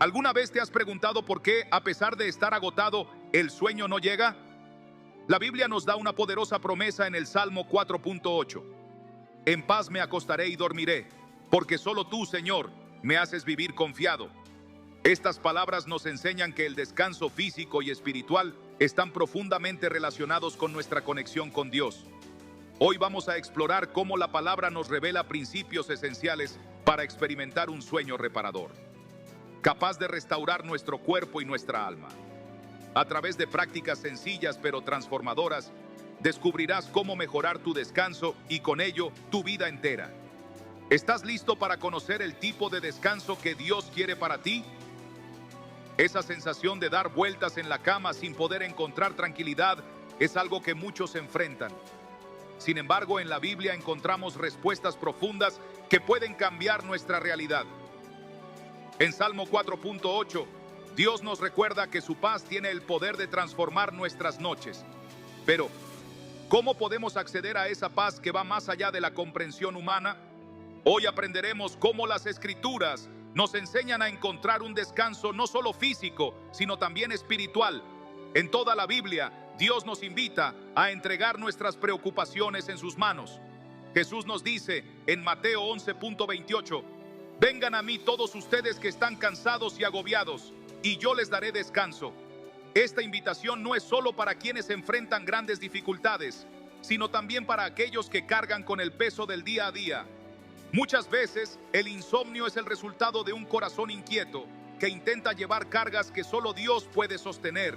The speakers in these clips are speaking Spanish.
¿Alguna vez te has preguntado por qué, a pesar de estar agotado, el sueño no llega? La Biblia nos da una poderosa promesa en el Salmo 4.8. En paz me acostaré y dormiré, porque solo tú, Señor, me haces vivir confiado. Estas palabras nos enseñan que el descanso físico y espiritual están profundamente relacionados con nuestra conexión con Dios. Hoy vamos a explorar cómo la palabra nos revela principios esenciales para experimentar un sueño reparador, capaz de restaurar nuestro cuerpo y nuestra alma. A través de prácticas sencillas pero transformadoras, descubrirás cómo mejorar tu descanso y con ello tu vida entera. ¿Estás listo para conocer el tipo de descanso que Dios quiere para ti? Esa sensación de dar vueltas en la cama sin poder encontrar tranquilidad es algo que muchos enfrentan. Sin embargo, en la Biblia encontramos respuestas profundas que pueden cambiar nuestra realidad. En Salmo 4.8, Dios nos recuerda que su paz tiene el poder de transformar nuestras noches. Pero, ¿cómo podemos acceder a esa paz que va más allá de la comprensión humana? Hoy aprenderemos cómo las Escrituras nos enseñan a encontrar un descanso no solo físico, sino también espiritual. En toda la Biblia, Dios nos invita a entregar nuestras preocupaciones en sus manos. Jesús nos dice en Mateo 11.28, vengan a mí todos ustedes que están cansados y agobiados, y yo les daré descanso. Esta invitación no es solo para quienes enfrentan grandes dificultades, sino también para aquellos que cargan con el peso del día a día. Muchas veces, el insomnio es el resultado de un corazón inquieto que intenta llevar cargas que solo Dios puede sostener.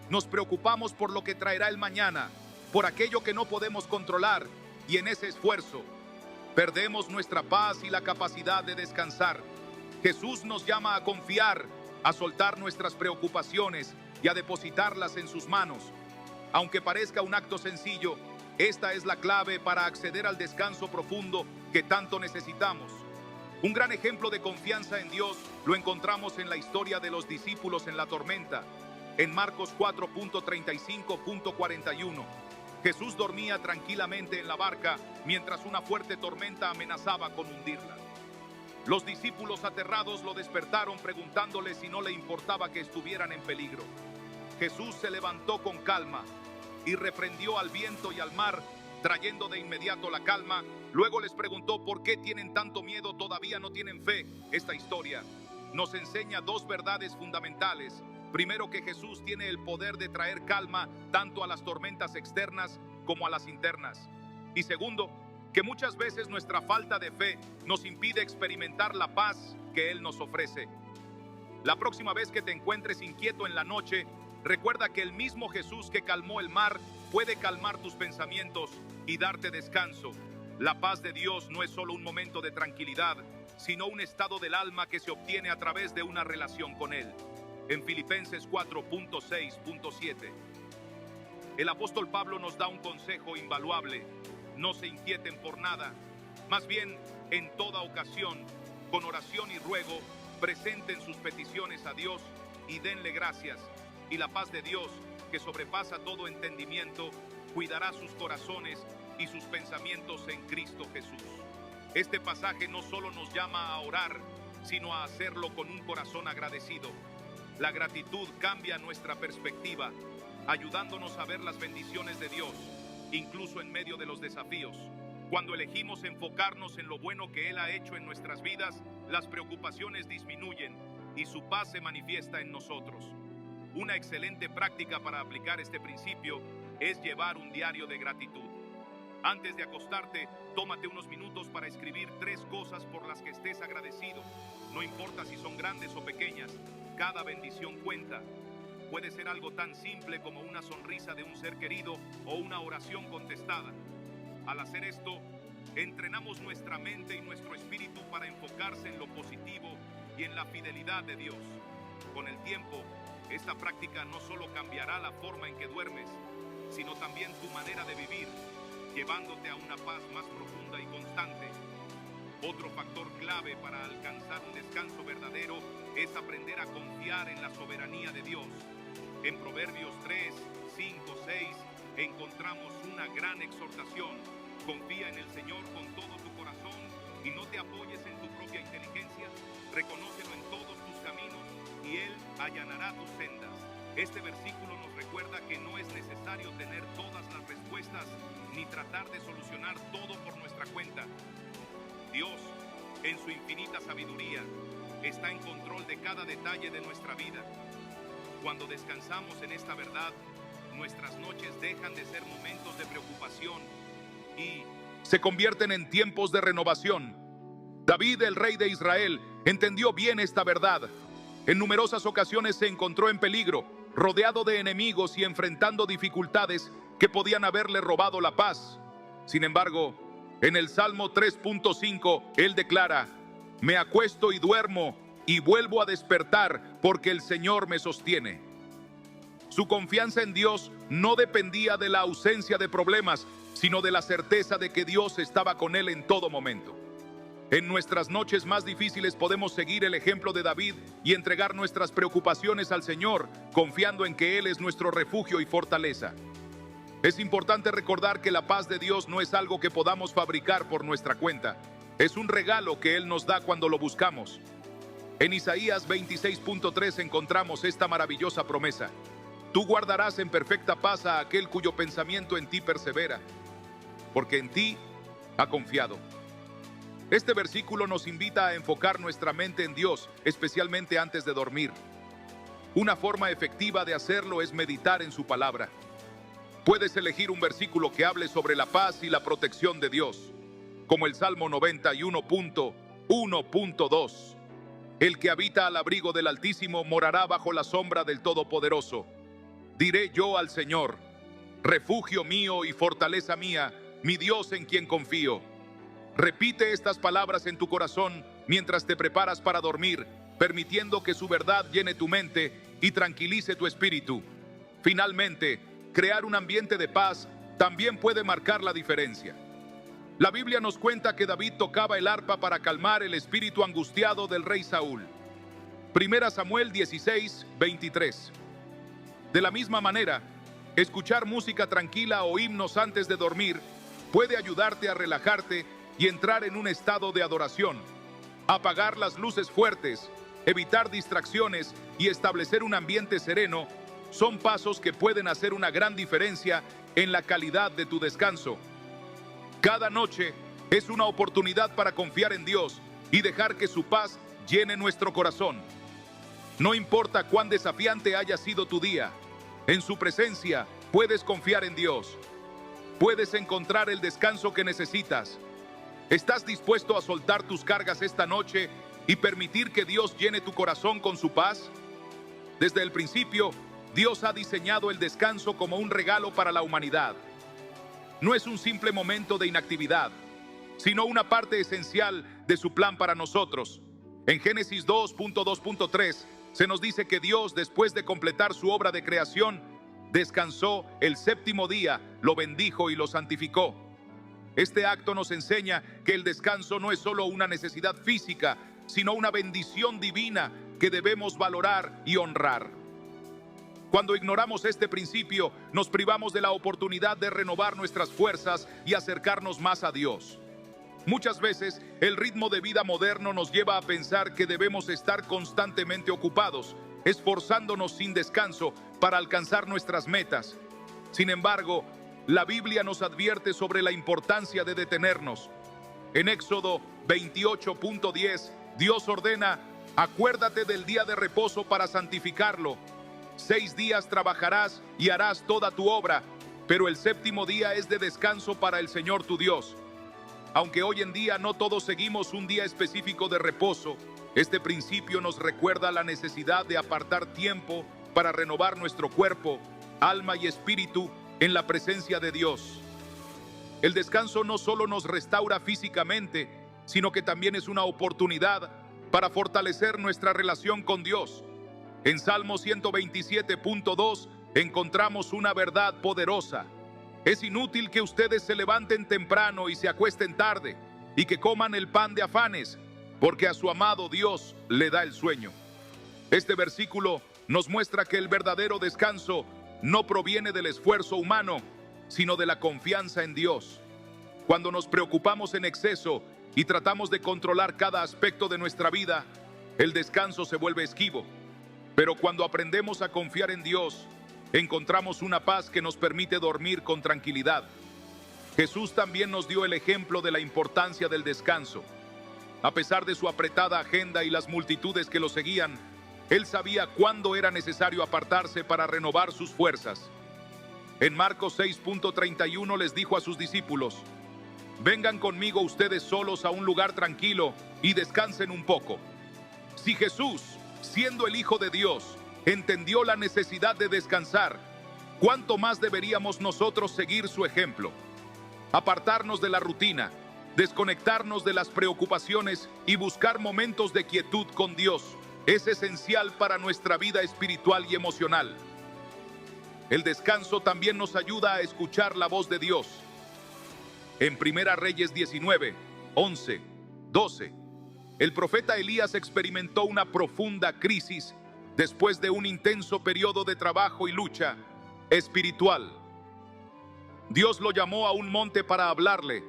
Nos preocupamos por lo que traerá el mañana, por aquello que no podemos controlar, y en ese esfuerzo perdemos nuestra paz y la capacidad de descansar. Jesús nos llama a confiar, a soltar nuestras preocupaciones y a depositarlas en sus manos. Aunque parezca un acto sencillo, esta es la clave para acceder al descanso profundo que tanto necesitamos. Un gran ejemplo de confianza en Dios lo encontramos en la historia de los discípulos en la tormenta. En Marcos 4.35.41, Jesús dormía tranquilamente en la barca mientras una fuerte tormenta amenazaba con hundirla. Los discípulos aterrados lo despertaron preguntándole si no le importaba que estuvieran en peligro. Jesús se levantó con calma y reprendió al viento y al mar, trayendo de inmediato la calma. Luego les preguntó por qué tienen tanto miedo, todavía no tienen fe. Esta historia nos enseña dos verdades fundamentales. Primero, que Jesús tiene el poder de traer calma tanto a las tormentas externas como a las internas. Y segundo, que muchas veces nuestra falta de fe nos impide experimentar la paz que Él nos ofrece. La próxima vez que te encuentres inquieto en la noche, recuerda que el mismo Jesús que calmó el mar puede calmar tus pensamientos y darte descanso. La paz de Dios no es solo un momento de tranquilidad, sino un estado del alma que se obtiene a través de una relación con Él. En Filipenses 4.6.7, el apóstol Pablo nos da un consejo invaluable. No se inquieten por nada, más bien, en toda ocasión, con oración y ruego, presenten sus peticiones a Dios y denle gracias. Y la paz de Dios, que sobrepasa todo entendimiento, cuidará sus corazones y sus pensamientos en Cristo Jesús. Este pasaje no solo nos llama a orar, sino a hacerlo con un corazón agradecido. La gratitud cambia nuestra perspectiva, ayudándonos a ver las bendiciones de Dios, incluso en medio de los desafíos. Cuando elegimos enfocarnos en lo bueno que Él ha hecho en nuestras vidas, las preocupaciones disminuyen y su paz se manifiesta en nosotros. Una excelente práctica para aplicar este principio es llevar un diario de gratitud. Antes de acostarte, tómate unos minutos para escribir 3 cosas por las que estés agradecido. No importa si son grandes o pequeñas, cada bendición cuenta. Puede ser algo tan simple como una sonrisa de un ser querido o una oración contestada. Al hacer esto, entrenamos nuestra mente y nuestro espíritu para enfocarse en lo positivo y en la fidelidad de Dios. Con el tiempo, esta práctica no solo cambiará la forma en que duermes, sino también tu manera de vivir, llevándote a una paz más profunda y constante. Otro factor clave para alcanzar un descanso verdadero es aprender a confiar en la soberanía de Dios. En Proverbios 3, 5, 6 encontramos una gran exhortación. Confía en el Señor con todo tu corazón y no te apoyes en tu propia inteligencia. Reconócelo en todos tus caminos allanará tus sendas. Este versículo nos recuerda que no es necesario tener todas las respuestas ni tratar de solucionar todo por nuestra cuenta. Dios, en su infinita sabiduría, está en control de cada detalle de nuestra vida. Cuando descansamos en esta verdad, nuestras noches dejan de ser momentos de preocupación y se convierten en tiempos de renovación. David, el rey de Israel, entendió bien esta verdad. En numerosas ocasiones se encontró en peligro, rodeado de enemigos y enfrentando dificultades que podían haberle robado la paz. Sin embargo, en el Salmo 3.5, él declara: me acuesto y duermo y vuelvo a despertar porque el Señor me sostiene. Su confianza en Dios no dependía de la ausencia de problemas, sino de la certeza de que Dios estaba con él en todo momento. En nuestras noches más difíciles podemos seguir el ejemplo de David y entregar nuestras preocupaciones al Señor, confiando en que Él es nuestro refugio y fortaleza. Es importante recordar que la paz de Dios no es algo que podamos fabricar por nuestra cuenta. Es un regalo que Él nos da cuando lo buscamos. En Isaías 26.3 encontramos esta maravillosa promesa: tú guardarás en perfecta paz a aquel cuyo pensamiento en ti persevera, porque en ti ha confiado. Este versículo nos invita a enfocar nuestra mente en Dios, especialmente antes de dormir. Una forma efectiva de hacerlo es meditar en su palabra. Puedes elegir un versículo que hable sobre la paz y la protección de Dios, como el Salmo 91.1.2. El que habita al abrigo del Altísimo morará bajo la sombra del Todopoderoso. Diré yo al Señor: refugio mío y fortaleza mía, mi Dios en quien confío. Repite estas palabras en tu corazón mientras te preparas para dormir, permitiendo que su verdad llene tu mente y tranquilice tu espíritu. Finalmente, crear un ambiente de paz también puede marcar la diferencia. La Biblia nos cuenta que David tocaba el arpa para calmar el espíritu angustiado del rey Saúl. 1 Samuel 16:23. De la misma manera, escuchar música tranquila o himnos antes de dormir puede ayudarte a relajarte y entrar en un estado de adoración. Apagar las luces fuertes, evitar distracciones y establecer un ambiente sereno son pasos que pueden hacer una gran diferencia en la calidad de tu descanso. Cada noche es una oportunidad para confiar en Dios y dejar que su paz llene nuestro corazón. No importa cuán desafiante haya sido tu día, en su presencia puedes confiar en Dios. Puedes encontrar el descanso que necesitas. ¿Estás dispuesto a soltar tus cargas esta noche y permitir que Dios llene tu corazón con su paz? Desde el principio, Dios ha diseñado el descanso como un regalo para la humanidad. No es un simple momento de inactividad, sino una parte esencial de su plan para nosotros. En Génesis 2.2.3 se nos dice que Dios, después de completar su obra de creación, descansó el séptimo día, lo bendijo y lo santificó. Este acto nos enseña que el descanso no es solo una necesidad física, sino una bendición divina que debemos valorar y honrar. Cuando ignoramos este principio, nos privamos de la oportunidad de renovar nuestras fuerzas y acercarnos más a Dios. Muchas veces, el ritmo de vida moderno nos lleva a pensar que debemos estar constantemente ocupados, esforzándonos sin descanso para alcanzar nuestras metas. Sin embargo, la Biblia nos advierte sobre la importancia de detenernos. En Éxodo 28.10, Dios ordena: acuérdate del día de reposo para santificarlo. 6 días trabajarás y harás toda tu obra, pero el séptimo día es de descanso para el Señor tu Dios. Aunque hoy en día no todos seguimos un día específico de reposo, este principio nos recuerda la necesidad de apartar tiempo para renovar nuestro cuerpo, alma y espíritu en la presencia de Dios. El descanso no solo nos restaura físicamente, sino que también es una oportunidad para fortalecer nuestra relación con Dios. En Salmo 127.2 encontramos una verdad poderosa: es inútil que ustedes se levanten temprano y se acuesten tarde, y que coman el pan de afanes, porque a su amado Dios le da el sueño. Este versículo nos muestra que el verdadero descanso no proviene del esfuerzo humano, sino de la confianza en Dios. Cuando nos preocupamos en exceso y tratamos de controlar cada aspecto de nuestra vida, el descanso se vuelve esquivo. Pero cuando aprendemos a confiar en Dios, encontramos una paz que nos permite dormir con tranquilidad. Jesús también nos dio el ejemplo de la importancia del descanso. A pesar de su apretada agenda y las multitudes que lo seguían, Él sabía cuándo era necesario apartarse para renovar sus fuerzas. En Marcos 6:31 les dijo a sus discípulos: vengan conmigo ustedes solos a un lugar tranquilo y descansen un poco. Si Jesús, siendo el Hijo de Dios, entendió la necesidad de descansar, ¿cuánto más deberíamos nosotros seguir su ejemplo? Apartarnos de la rutina, desconectarnos de las preocupaciones y buscar momentos de quietud con Dios es esencial para nuestra vida espiritual y emocional. El descanso también nos ayuda a escuchar la voz de Dios. En Primera Reyes 19, 11, 12, el profeta Elías experimentó una profunda crisis después de un intenso periodo de trabajo y lucha espiritual. Dios lo llamó a un monte para hablarle,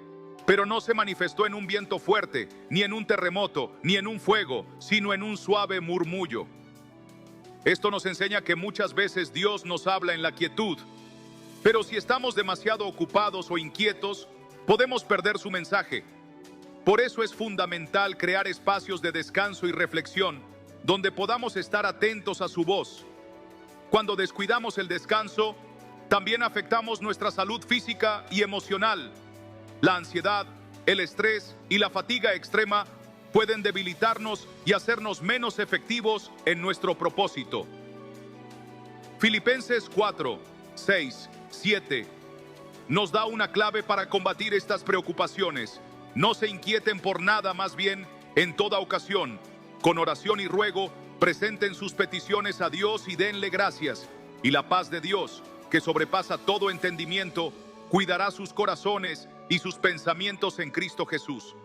pero no se manifestó en un viento fuerte, ni en un terremoto, ni en un fuego, sino en un suave murmullo. Esto nos enseña que muchas veces Dios nos habla en la quietud, pero si estamos demasiado ocupados o inquietos, podemos perder su mensaje. Por eso es fundamental crear espacios de descanso y reflexión, donde podamos estar atentos a su voz. Cuando descuidamos el descanso, también afectamos nuestra salud física y emocional. La ansiedad, el estrés y la fatiga extrema pueden debilitarnos y hacernos menos efectivos en nuestro propósito. Filipenses 4, 6, 7 nos da una clave para combatir estas preocupaciones. No se inquieten por nada, más bien, en toda ocasión, con oración y ruego, presenten sus peticiones a Dios y denle gracias. Y la paz de Dios, que sobrepasa todo entendimiento, cuidará sus corazones y sus pensamientos en Cristo Jesús.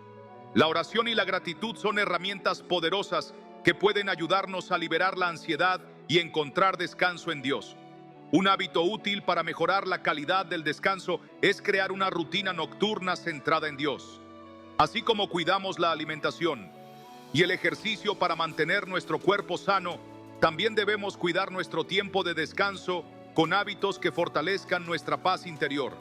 La oración y la gratitud son herramientas poderosas que pueden ayudarnos a liberar la ansiedad y encontrar descanso en Dios. Un hábito útil para mejorar la calidad del descanso es crear una rutina nocturna centrada en Dios. Así como cuidamos la alimentación y el ejercicio para mantener nuestro cuerpo sano, también debemos cuidar nuestro tiempo de descanso con hábitos que fortalezcan nuestra paz interior.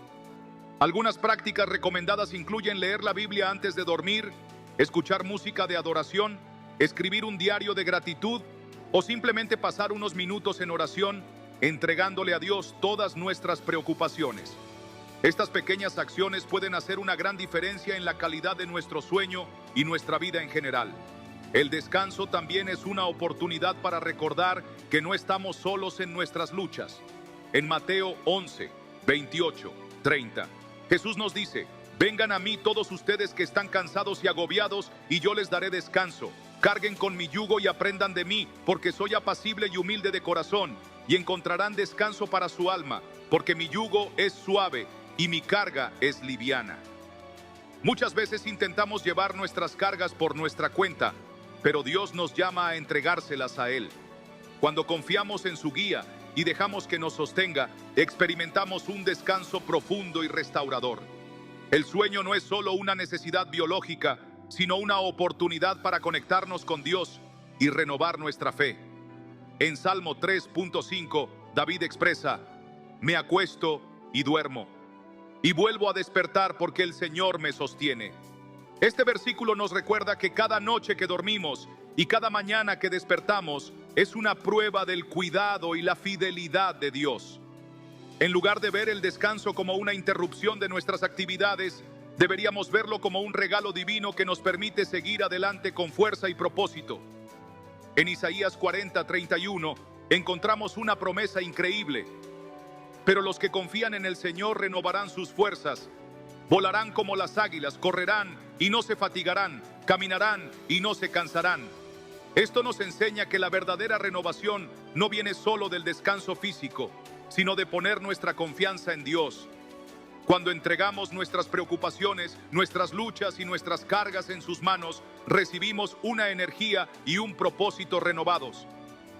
Algunas prácticas recomendadas incluyen leer la Biblia antes de dormir, escuchar música de adoración, escribir un diario de gratitud o simplemente pasar unos minutos en oración, entregándole a Dios todas nuestras preocupaciones. Estas pequeñas acciones pueden hacer una gran diferencia en la calidad de nuestro sueño y nuestra vida en general. El descanso también es una oportunidad para recordar que no estamos solos en nuestras luchas. En Mateo 11, 28, 30, Jesús nos dice: vengan a mí todos ustedes que están cansados y agobiados, y yo les daré descanso. Carguen con mi yugo y aprendan de mí, porque soy apacible y humilde de corazón, y encontrarán descanso para su alma, porque mi yugo es suave y mi carga es liviana. Muchas veces intentamos llevar nuestras cargas por nuestra cuenta, pero Dios nos llama a entregárselas a Él. Cuando confiamos en su guía y dejamos que nos sostenga, experimentamos un descanso profundo y restaurador. El sueño no es solo una necesidad biológica, sino una oportunidad para conectarnos con Dios y renovar nuestra fe. En Salmo 3.5, David expresa: me acuesto y duermo, y vuelvo a despertar porque el Señor me sostiene. Este versículo nos recuerda que cada noche que dormimos y cada mañana que despertamos es una prueba del cuidado y la fidelidad de Dios. En lugar de ver el descanso como una interrupción de nuestras actividades, deberíamos verlo como un regalo divino que nos permite seguir adelante con fuerza y propósito. En Isaías 40:31 encontramos una promesa increíble. Pero los que confían en el Señor renovarán sus fuerzas, volarán como las águilas, correrán y no se fatigarán, caminarán y no se cansarán. Esto nos enseña que la verdadera renovación no viene solo del descanso físico, sino de poner nuestra confianza en Dios. Cuando entregamos nuestras preocupaciones, nuestras luchas y nuestras cargas en sus manos, recibimos una energía y un propósito renovados.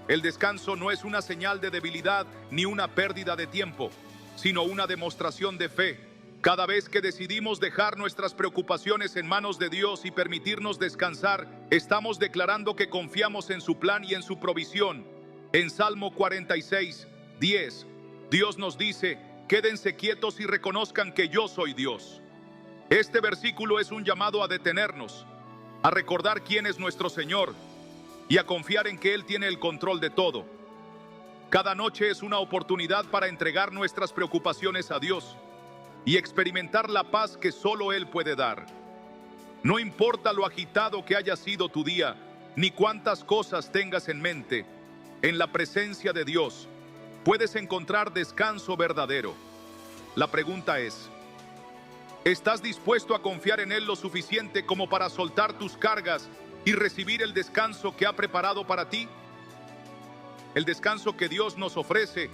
El descanso no es una señal de debilidad ni una pérdida de tiempo, sino una demostración de fe. Cada vez que decidimos dejar nuestras preocupaciones en manos de Dios y permitirnos descansar, estamos declarando que confiamos en su plan y en su provisión. En Salmo 46:10, Dios nos dice: quédense quietos y reconozcan que yo soy Dios. Este versículo es un llamado a detenernos, a recordar quién es nuestro Señor y a confiar en que Él tiene el control de todo. Cada noche es una oportunidad para entregar nuestras preocupaciones a Dios y experimentar la paz que solo Él puede dar. No importa lo agitado que haya sido tu día, ni cuántas cosas tengas en mente, en la presencia de Dios puedes encontrar descanso verdadero. La pregunta es: ¿estás dispuesto a confiar en Él lo suficiente como para soltar tus cargas y recibir el descanso que ha preparado para ti? El descanso que Dios nos ofrece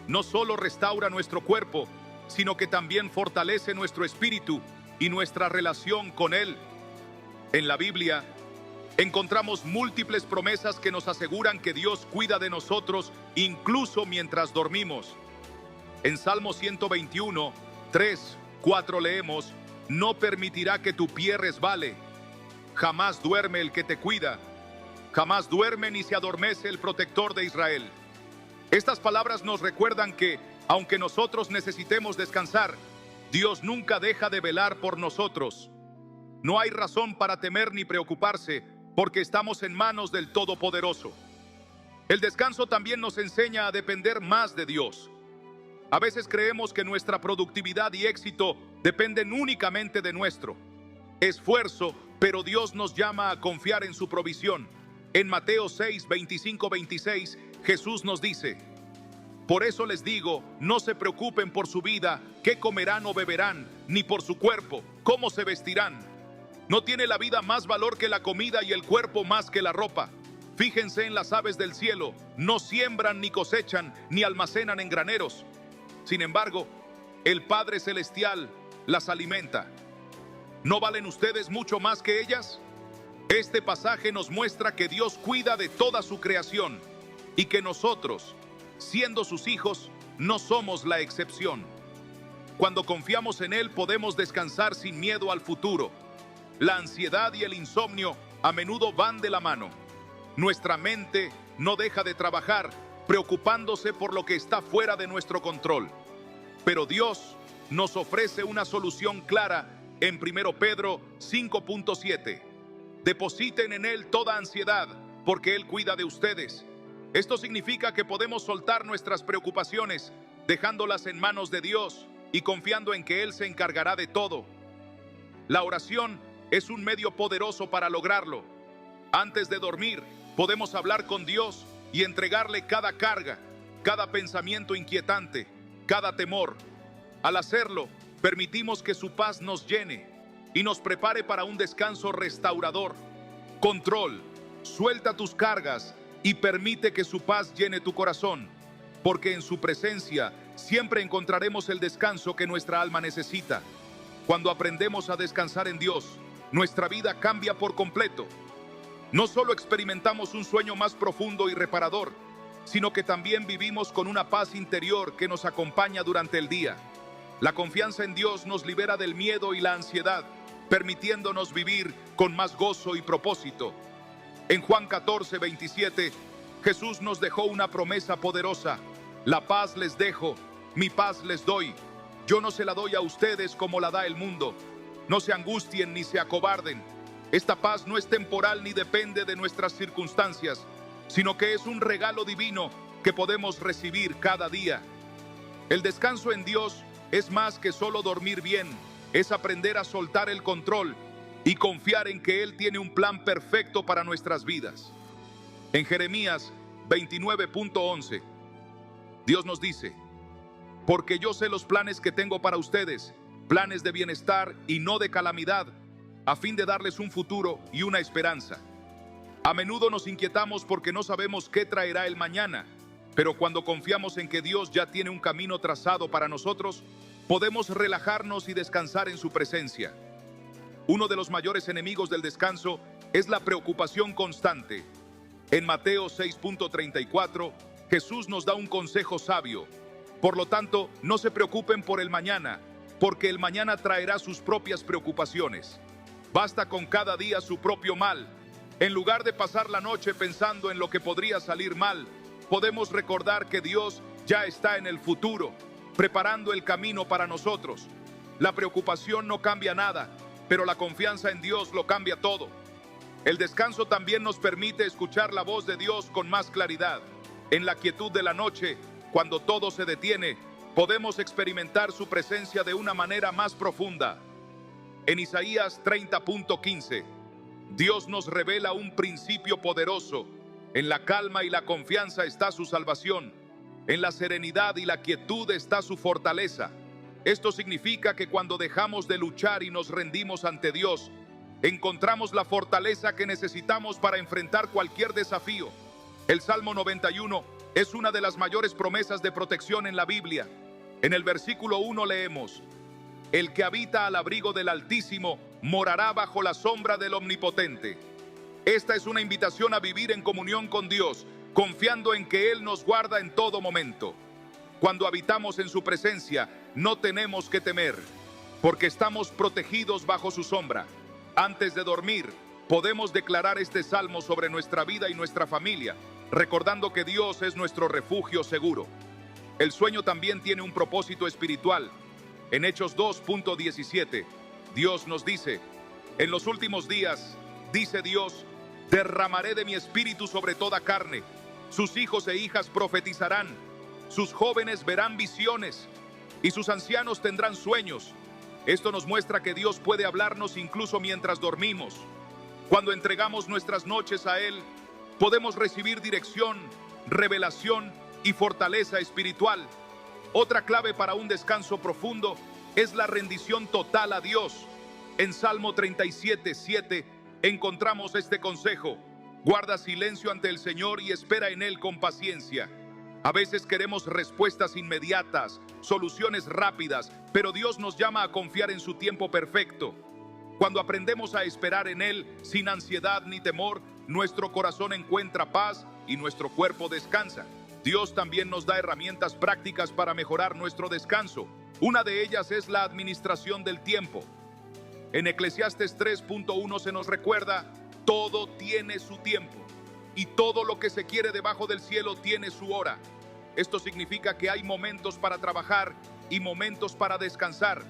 no solo restaura nuestro cuerpo, sino que también fortalece nuestro espíritu y nuestra relación con Él. En la Biblia encontramos múltiples promesas que nos aseguran que Dios cuida de nosotros incluso mientras dormimos. En Salmo 121, 3, 4 leemos: no permitirá que tu pie resbale. Jamás duerme el que te cuida. Jamás duerme ni se adormece el protector de Israel. Estas palabras nos recuerdan que, aunque nosotros necesitemos descansar, Dios nunca deja de velar por nosotros. No hay razón para temer ni preocuparse, porque estamos en manos del Todopoderoso. El descanso también nos enseña a depender más de Dios. A veces creemos que nuestra productividad y éxito dependen únicamente de nuestro esfuerzo, pero Dios nos llama a confiar en su provisión. En Mateo 6, 25, 26, Jesús nos dice: por eso les digo, no se preocupen por su vida, qué comerán o beberán, ni por su cuerpo, cómo se vestirán. ¿No tiene la vida más valor que la comida y el cuerpo más que la ropa? Fíjense en las aves del cielo, no siembran ni cosechan, ni almacenan en graneros. Sin embargo, el Padre Celestial las alimenta. ¿No valen ustedes mucho más que ellas? Este pasaje nos muestra que Dios cuida de toda su creación y que nosotros, siendo sus hijos, no somos la excepción. Cuando confiamos en Él, podemos descansar sin miedo al futuro. La ansiedad y el insomnio a menudo van de la mano. Nuestra mente no deja de trabajar, preocupándose por lo que está fuera de nuestro control. Pero Dios nos ofrece una solución clara en 1 Pedro 5.7. Depositen en Él toda ansiedad, porque Él cuida de ustedes. Esto significa que podemos soltar nuestras preocupaciones, dejándolas en manos de Dios y confiando en que Él se encargará de todo. La oración es un medio poderoso para lograrlo. Antes de dormir, podemos hablar con Dios y entregarle cada carga, cada pensamiento inquietante, cada temor. Al hacerlo, permitimos que su paz nos llene y nos prepare para un descanso restaurador. Control, suelta tus cargas y permite que su paz llene tu corazón, porque en su presencia siempre encontraremos el descanso que nuestra alma necesita. Cuando aprendemos a descansar en Dios, nuestra vida cambia por completo. No solo experimentamos un sueño más profundo y reparador, sino que también vivimos con una paz interior que nos acompaña durante el día. La confianza en Dios nos libera del miedo y la ansiedad, permitiéndonos vivir con más gozo y propósito. En Juan 14, 27, Jesús nos dejó una promesa poderosa: la paz les dejo, mi paz les doy. Yo no se la doy a ustedes como la da el mundo. No se angustien ni se acobarden. Esta paz no es temporal ni depende de nuestras circunstancias, sino que es un regalo divino que podemos recibir cada día. El descanso en Dios es más que solo dormir bien, es aprender a soltar el control y confiar en que Él tiene un plan perfecto para nuestras vidas. En Jeremías 29.11, Dios nos dice: porque yo sé los planes que tengo para ustedes, planes de bienestar y no de calamidad, a fin de darles un futuro y una esperanza. A menudo nos inquietamos porque no sabemos qué traerá el mañana, pero cuando confiamos en que Dios ya tiene un camino trazado para nosotros, podemos relajarnos y descansar en su presencia. Uno de los mayores enemigos del descanso es la preocupación constante. En Mateo 6.34, Jesús nos da un consejo sabio. Por lo tanto, no se preocupen por el mañana, porque el mañana traerá sus propias preocupaciones. Basta con cada día su propio mal. En lugar de pasar la noche pensando en lo que podría salir mal, podemos recordar que Dios ya está en el futuro, preparando el camino para nosotros. La preocupación no cambia nada, pero la confianza en Dios lo cambia todo. El descanso también nos permite escuchar la voz de Dios con más claridad. En la quietud de la noche, cuando todo se detiene, podemos experimentar su presencia de una manera más profunda. En Isaías 30.15, Dios nos revela un principio poderoso. En la calma y la confianza está su salvación. En la serenidad y la quietud está su fortaleza. Esto significa que cuando dejamos de luchar y nos rendimos ante Dios, encontramos la fortaleza que necesitamos para enfrentar cualquier desafío. El Salmo 91 es una de las mayores promesas de protección en la Biblia. En el versículo 1 leemos: el que habita al abrigo del Altísimo morará bajo la sombra del Omnipotente. Esta es una invitación a vivir en comunión con Dios, confiando en que Él nos guarda en todo momento. Cuando habitamos en su presencia, no tenemos que temer, porque estamos protegidos bajo su sombra. Antes de dormir, podemos declarar este salmo sobre nuestra vida y nuestra familia, recordando que Dios es nuestro refugio seguro. El sueño también tiene un propósito espiritual. En Hechos 2.17, Dios nos dice: en los últimos días, dice Dios, derramaré de mi espíritu sobre toda carne. Sus hijos e hijas profetizarán, sus jóvenes verán visiones y sus ancianos tendrán sueños. Esto nos muestra que Dios puede hablarnos incluso mientras dormimos. Cuando entregamos nuestras noches a Él, podemos recibir dirección, revelación y fortaleza espiritual. Otra clave para un descanso profundo es la rendición total a Dios. En Salmo 37.7 encontramos este consejo: guarda silencio ante el Señor y espera en Él con paciencia. A veces queremos respuestas inmediatas, soluciones rápidas, pero Dios nos llama a confiar en su tiempo perfecto. Cuando aprendemos a esperar en Él sin ansiedad ni temor, nuestro corazón encuentra paz y nuestro cuerpo descansa. Dios también nos da herramientas prácticas para mejorar nuestro descanso. Una de ellas es la administración del tiempo. En Eclesiastes 3.1 se nos recuerda: todo tiene su tiempo, y todo lo que se quiere debajo del cielo tiene su hora. Esto significa que hay momentos para trabajar y momentos para descansar.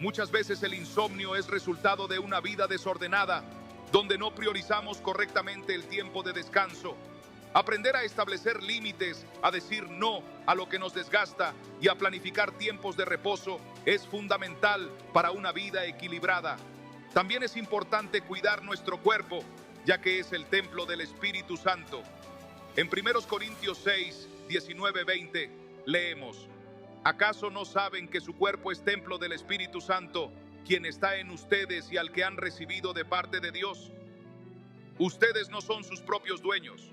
Muchas veces el insomnio es resultado de una vida desordenada, donde no priorizamos correctamente el tiempo de descanso. Aprender a establecer límites, a decir no a lo que nos desgasta y a planificar tiempos de reposo es fundamental para una vida equilibrada. También es importante cuidar nuestro cuerpo, ya que es el templo del Espíritu Santo. En 1 Corintios 6, 19-20 leemos: ¿acaso no saben que su cuerpo es templo del Espíritu Santo, quien está en ustedes y al que han recibido de parte de Dios? Ustedes no son sus propios dueños,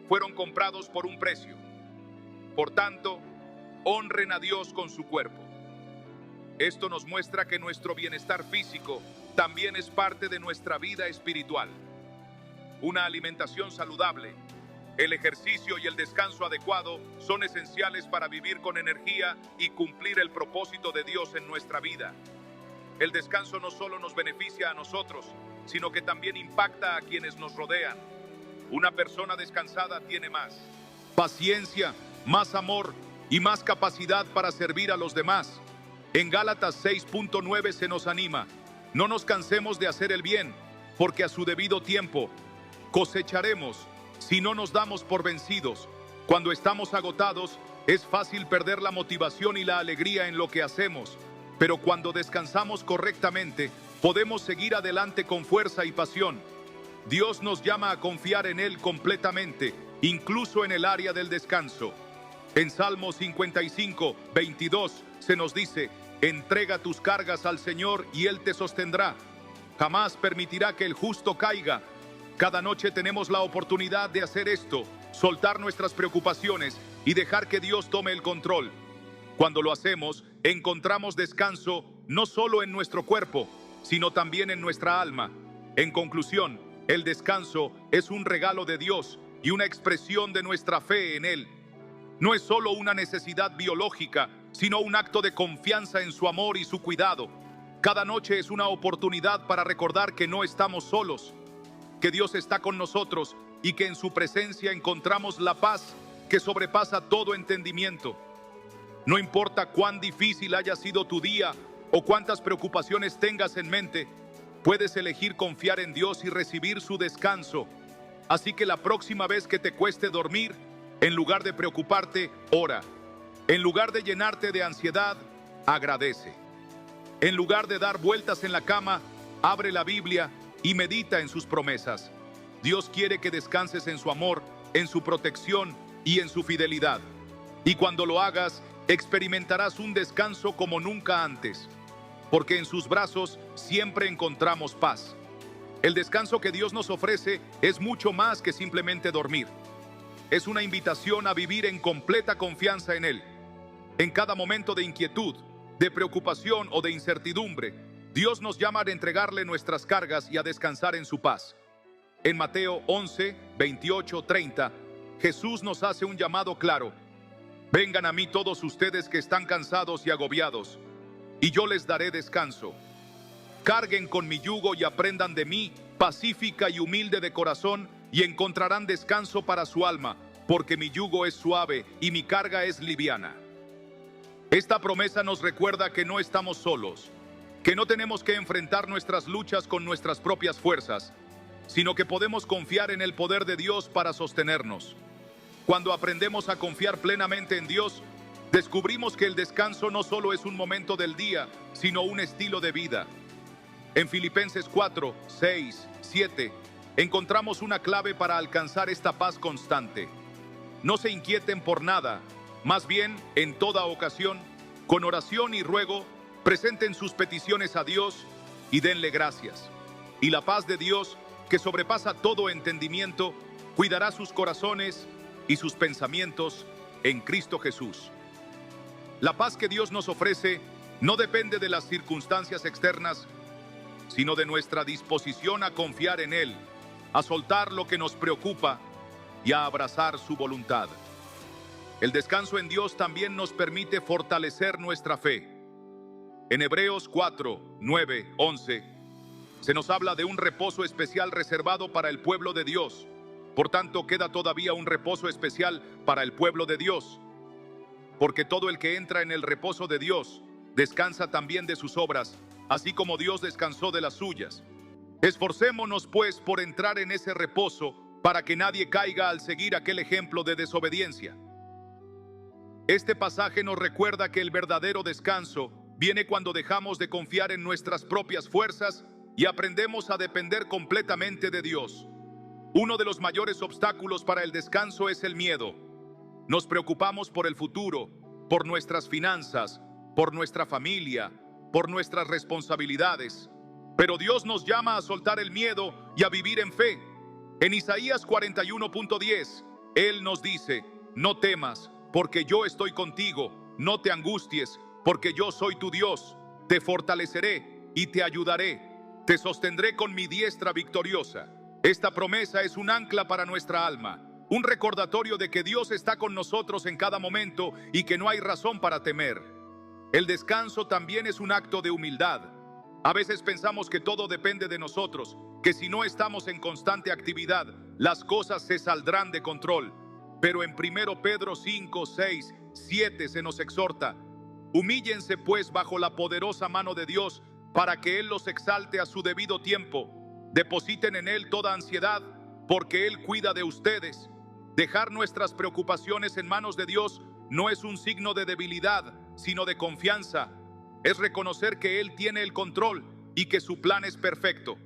fueron comprados por un precio. Por tanto, honren a Dios con su cuerpo. Esto nos muestra que nuestro bienestar físico también es parte de nuestra vida espiritual. Una alimentación saludable, el ejercicio y el descanso adecuado son esenciales para vivir con energía y cumplir el propósito de Dios en nuestra vida. El descanso no solo nos beneficia a nosotros, sino que también impacta a quienes nos rodean. Una persona descansada tiene más paciencia, más amor y más capacidad para servir a los demás. En Gálatas 6.9 se nos anima: no nos cansemos de hacer el bien, porque a su debido tiempo cosecharemos si no nos damos por vencidos. Cuando estamos agotados, es fácil perder la motivación y la alegría en lo que hacemos, pero cuando descansamos correctamente, podemos seguir adelante con fuerza y pasión. Dios nos llama a confiar en Él completamente, incluso en el área del descanso. En Salmo 55:22 se nos dice: entrega tus cargas al Señor y Él te sostendrá. Jamás permitirá que el justo caiga. Cada noche tenemos la oportunidad de hacer esto, soltar nuestras preocupaciones y dejar que Dios tome el control. Cuando lo hacemos, encontramos descanso no solo en nuestro cuerpo, sino también en nuestra alma. En conclusión, el descanso es un regalo de Dios y una expresión de nuestra fe en Él. No es solo una necesidad biológica, sino un acto de confianza en su amor y su cuidado. Cada noche es una oportunidad para recordar que no estamos solos, que Dios está con nosotros y que en su presencia encontramos la paz, que sobrepasa todo entendimiento. No importa cuán difícil haya sido tu día o cuántas preocupaciones tengas en mente, puedes elegir confiar en Dios y recibir su descanso. Así que la próxima vez que te cueste dormir, en lugar de preocuparte, ora. En lugar de llenarte de ansiedad, agradece. En lugar de dar vueltas en la cama, abre la Biblia y medita en sus promesas. Dios quiere que descanses en su amor, en su protección y en su fidelidad. Y cuando lo hagas, experimentarás un descanso como nunca antes, porque en sus brazos siempre encontramos paz. El descanso que Dios nos ofrece es mucho más que simplemente dormir. Es una invitación a vivir en completa confianza en Él. En cada momento de inquietud, de preocupación o de incertidumbre, Dios nos llama a entregarle nuestras cargas y a descansar en su paz. En Mateo 11, 28, 30, Jesús nos hace un llamado claro: vengan a mí todos ustedes que están cansados y agobiados, y yo les daré descanso. Carguen con mi yugo y aprendan de mí, pacífica y humilde de corazón, y encontrarán descanso para su alma, porque mi yugo es suave y mi carga es liviana. Esta promesa nos recuerda que no estamos solos, que no tenemos que enfrentar nuestras luchas con nuestras propias fuerzas, sino que podemos confiar en el poder de Dios para sostenernos. Cuando aprendemos a confiar plenamente en Dios, descubrimos que el descanso no solo es un momento del día, sino un estilo de vida. En Filipenses 4, 6, 7, encontramos una clave para alcanzar esta paz constante. No se inquieten por nada, más bien, en toda ocasión, con oración y ruego, presenten sus peticiones a Dios y denle gracias. Y la paz de Dios, que sobrepasa todo entendimiento, cuidará sus corazones y sus pensamientos en Cristo Jesús. La paz que Dios nos ofrece no depende de las circunstancias externas, sino de nuestra disposición a confiar en Él, a soltar lo que nos preocupa y a abrazar su voluntad. El descanso en Dios también nos permite fortalecer nuestra fe. En Hebreos 4, 9, 11, se nos habla de un reposo especial reservado para el pueblo de Dios. Por tanto, queda todavía un reposo especial para el pueblo de Dios. Porque todo el que entra en el reposo de Dios, descansa también de sus obras, así como Dios descansó de las suyas. Esforcémonos, pues, por entrar en ese reposo, para que nadie caiga al seguir aquel ejemplo de desobediencia. Este pasaje nos recuerda que el verdadero descanso viene cuando dejamos de confiar en nuestras propias fuerzas y aprendemos a depender completamente de Dios. Uno de los mayores obstáculos para el descanso es el miedo. Nos preocupamos por el futuro, por nuestras finanzas, por nuestra familia, por nuestras responsabilidades. Pero Dios nos llama a soltar el miedo y a vivir en fe. En Isaías 41.10, Él nos dice: no temas, porque yo estoy contigo, no te angusties, porque yo soy tu Dios, te fortaleceré y te ayudaré, te sostendré con mi diestra victoriosa. Esta promesa es un ancla para nuestra alma, un recordatorio de que Dios está con nosotros en cada momento y que no hay razón para temer. El descanso también es un acto de humildad. A veces pensamos que todo depende de nosotros, que si no estamos en constante actividad, las cosas se saldrán de control. Pero en 1 Pedro 5, 6, 7 se nos exhorta: humíllense pues bajo la poderosa mano de Dios, para que Él los exalte a su debido tiempo. Depositen en Él toda ansiedad, porque Él cuida de ustedes. Dejar nuestras preocupaciones en manos de Dios no es un signo de debilidad, sino de confianza. Es reconocer que Él tiene el control y que su plan es perfecto.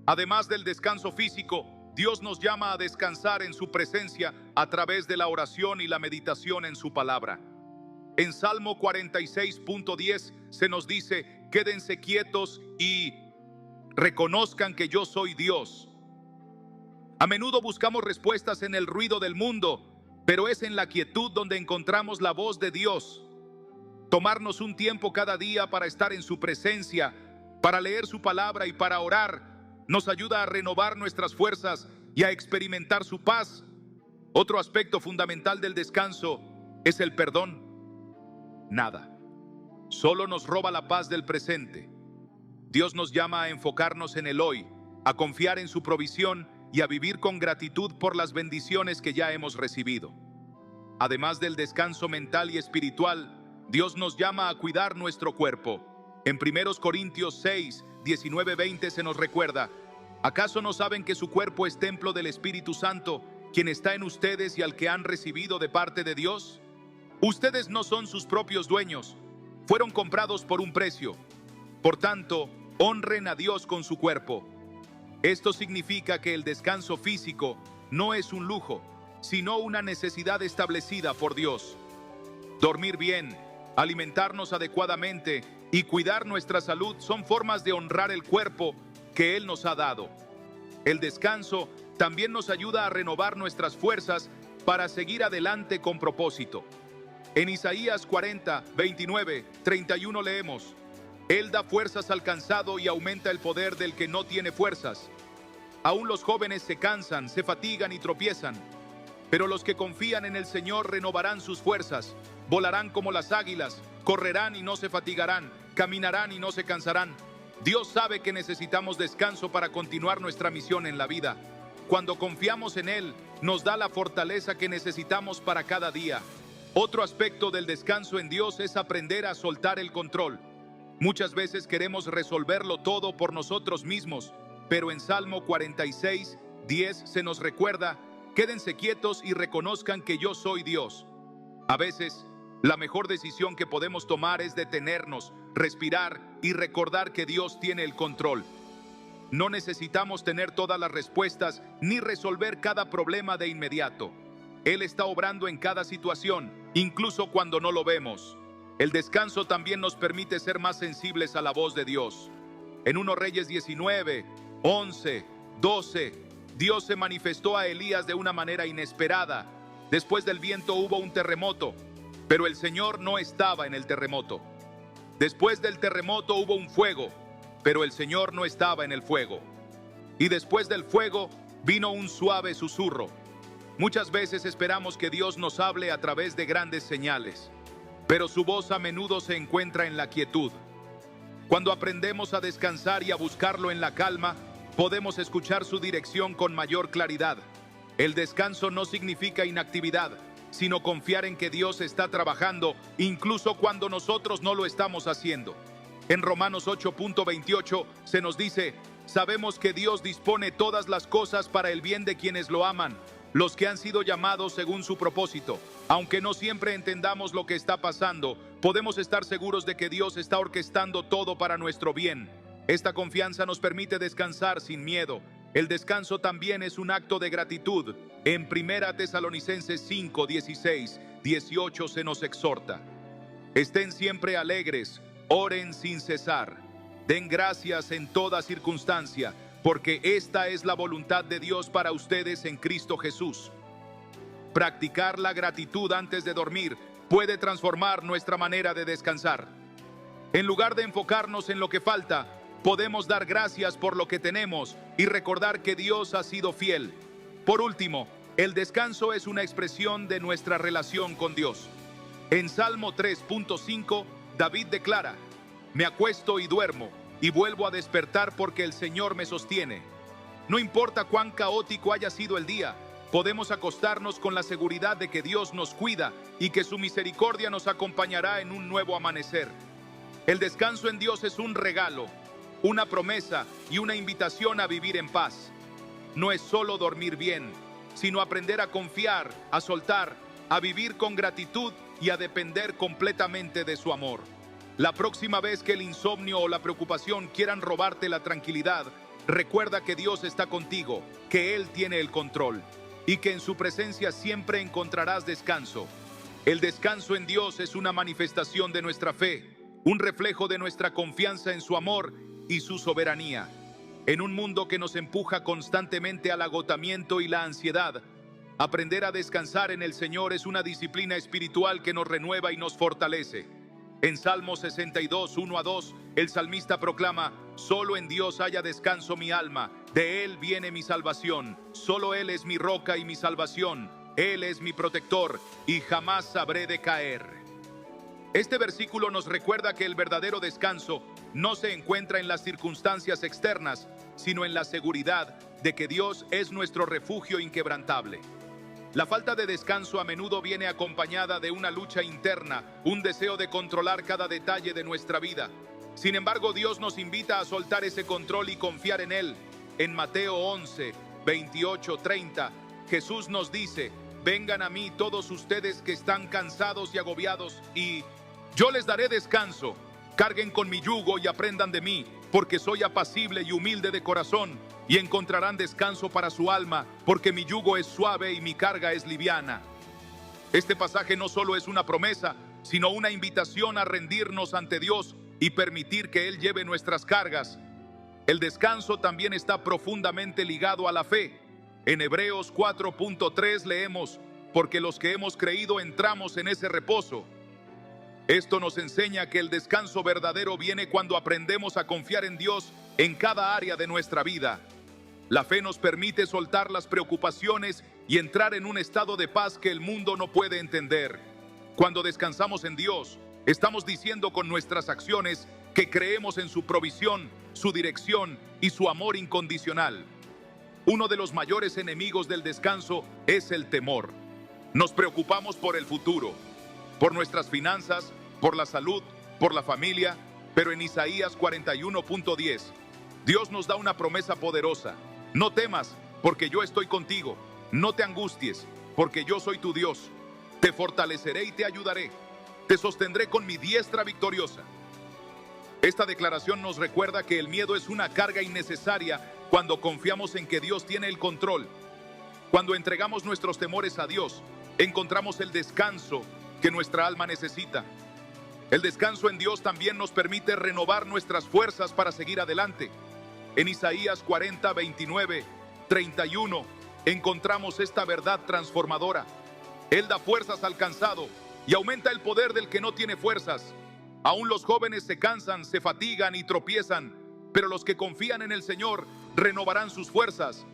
Además del descanso físico, Dios nos llama a descansar en su presencia a través de la oración y la meditación en su palabra. En Salmo 46.10 se nos dice: quédense quietos y reconozcan que yo soy Dios. A menudo buscamos respuestas en el ruido del mundo, pero es en la quietud donde encontramos la voz de Dios. Tomarnos un tiempo cada día para estar en su presencia, para leer su palabra y para orar, nos ayuda a renovar nuestras fuerzas y a experimentar su paz. Otro aspecto fundamental del descanso es el perdón. Nada solo nos roba la paz del presente. Dios nos llama a enfocarnos en el hoy, a confiar en su provisión y a vivir con gratitud por las bendiciones que ya hemos recibido. además del descanso mental y espiritual, Dios nos llama a cuidar nuestro cuerpo. En 1 Corintios 6, 19-20 se nos recuerda: ¿acaso no saben que su cuerpo es templo del Espíritu Santo, quien está en ustedes y al que han recibido de parte de Dios? Ustedes no son sus propios dueños, fueron comprados por un precio. Por tanto, honren a Dios con su cuerpo. Esto significa que el descanso físico no es un lujo, sino una necesidad establecida por Dios. Dormir bien, alimentarnos adecuadamente y cuidar nuestra salud son formas de honrar el cuerpo que Él nos ha dado. El descanso también nos ayuda a renovar nuestras fuerzas para seguir adelante con propósito. En Isaías 40, 29, 31 leemos: Él da fuerzas al cansado y aumenta el poder del que no tiene fuerzas. Aún los jóvenes se cansan, se fatigan y tropiezan, pero los que confían en el Señor renovarán sus fuerzas, volarán como las águilas, correrán y no se fatigarán, caminarán y no se cansarán. Dios sabe que necesitamos descanso para continuar nuestra misión en la vida. Cuando confiamos en Él, nos da la fortaleza que necesitamos para cada día. Otro aspecto del descanso en Dios es aprender a soltar el control. Muchas veces queremos resolverlo todo por nosotros mismos, pero en Salmo 46, 10 se nos recuerda: quédense quietos y reconozcan que yo soy Dios. A veces, la mejor decisión que podemos tomar es detenernos, respirar y recordar que Dios tiene el control. No necesitamos tener todas las respuestas ni resolver cada problema de inmediato. Él está obrando en cada situación, incluso cuando no lo vemos. El descanso también nos permite ser más sensibles a la voz de Dios. En 1 Reyes 19, 11, 12, Dios se manifestó a Elías de una manera inesperada. Después del viento hubo un terremoto, pero el Señor no estaba en el terremoto. Después del terremoto hubo un fuego, pero el Señor no estaba en el fuego. Y después del fuego vino un suave susurro. Muchas veces esperamos que Dios nos hable a través de grandes señales, pero su voz a menudo se encuentra en la quietud. Cuando aprendemos a descansar y a buscarlo en la calma, podemos escuchar su dirección con mayor claridad. El descanso no significa inactividad, sino confiar en que Dios está trabajando, incluso cuando nosotros no lo estamos haciendo. En Romanos 8:28 se nos dice: sabemos que Dios dispone todas las cosas para el bien de quienes lo aman, los que han sido llamados según su propósito. Aunque no siempre entendamos lo que está pasando, podemos estar seguros de que Dios está orquestando todo para nuestro bien. Esta confianza nos permite descansar sin miedo. El descanso también es un acto de gratitud. En 1 Tesalonicenses 5, 16, 18 se nos exhorta: estén siempre alegres, oren sin cesar, den gracias en toda circunstancia, porque esta es la voluntad de Dios para ustedes en Cristo Jesús. Practicar la gratitud antes de dormir puede transformar nuestra manera de descansar. En lugar de enfocarnos en lo que falta, podemos dar gracias por lo que tenemos y recordar que Dios ha sido fiel. Por último, el descanso es una expresión de nuestra relación con Dios. En Salmo 3.5, David declara: me acuesto y duermo, y vuelvo a despertar porque el Señor me sostiene. No importa cuán caótico haya sido el día, podemos acostarnos con la seguridad de que Dios nos cuida y que su misericordia nos acompañará en un nuevo amanecer. El descanso en Dios es un regalo, una promesa y una invitación a vivir en paz. No es solo dormir bien, sino aprender a confiar, a soltar, a vivir con gratitud y a depender completamente de su amor. La próxima vez que el insomnio o la preocupación quieran robarte la tranquilidad, recuerda que Dios está contigo, que Él tiene el control y que en su presencia siempre encontrarás descanso. El descanso en Dios es una manifestación de nuestra fe, un reflejo de nuestra confianza en su amor y su soberanía. En un mundo que nos empuja constantemente al agotamiento y la ansiedad, aprender a descansar en el Señor es una disciplina espiritual que nos renueva y nos fortalece. En Salmo 62, 1-2, el salmista proclama: solo en Dios haya descanso mi alma, de Él viene mi salvación, solo Él es mi roca y mi salvación, Él es mi protector y jamás sabré de caer. Este versículo nos recuerda que el verdadero descanso no se encuentra en las circunstancias externas, sino en la seguridad de que Dios es nuestro refugio inquebrantable. La falta de descanso a menudo viene acompañada de una lucha interna, un deseo de controlar cada detalle de nuestra vida. Sin embargo, Dios nos invita a soltar ese control y confiar en Él. En Mateo 11, 28, 30, Jesús nos dice: vengan a mí todos ustedes que están cansados y agobiados, y yo les daré descanso. Carguen con mi yugo y aprendan de mí, porque soy apacible y humilde de corazón, y encontrarán descanso para su alma, porque mi yugo es suave y mi carga es liviana. Este pasaje no solo es una promesa, sino una invitación a rendirnos ante Dios y permitir que Él lleve nuestras cargas. El descanso también está profundamente ligado a la fe. En Hebreos 4.3 leemos: porque los que hemos creído entramos en ese reposo. Esto nos enseña que el descanso verdadero viene cuando aprendemos a confiar en Dios en cada área de nuestra vida. La fe nos permite soltar las preocupaciones y entrar en un estado de paz que el mundo no puede entender. Cuando descansamos en Dios, estamos diciendo con nuestras acciones que creemos en su provisión, su dirección y su amor incondicional. Uno de los mayores enemigos del descanso es el temor. Nos preocupamos por el futuro, por nuestras finanzas, por la salud, por la familia, pero en Isaías 41.10, Dios nos da una promesa poderosa: no temas, porque yo estoy contigo; no te angusties, porque yo soy tu Dios. Te fortaleceré y te ayudaré. Te sostendré con mi diestra victoriosa. Esta declaración nos recuerda que el miedo es una carga innecesaria cuando confiamos en que Dios tiene el control. Cuando entregamos nuestros temores a Dios, encontramos el descanso que nuestra alma necesita. El descanso en Dios también nos permite renovar nuestras fuerzas para seguir adelante. En Isaías 40, 29, 31 encontramos esta verdad transformadora. Él da fuerzas al cansado y aumenta el poder del que no tiene fuerzas. Aún los jóvenes se cansan, se fatigan y tropiezan, pero los que confían en el Señor renovarán sus fuerzas.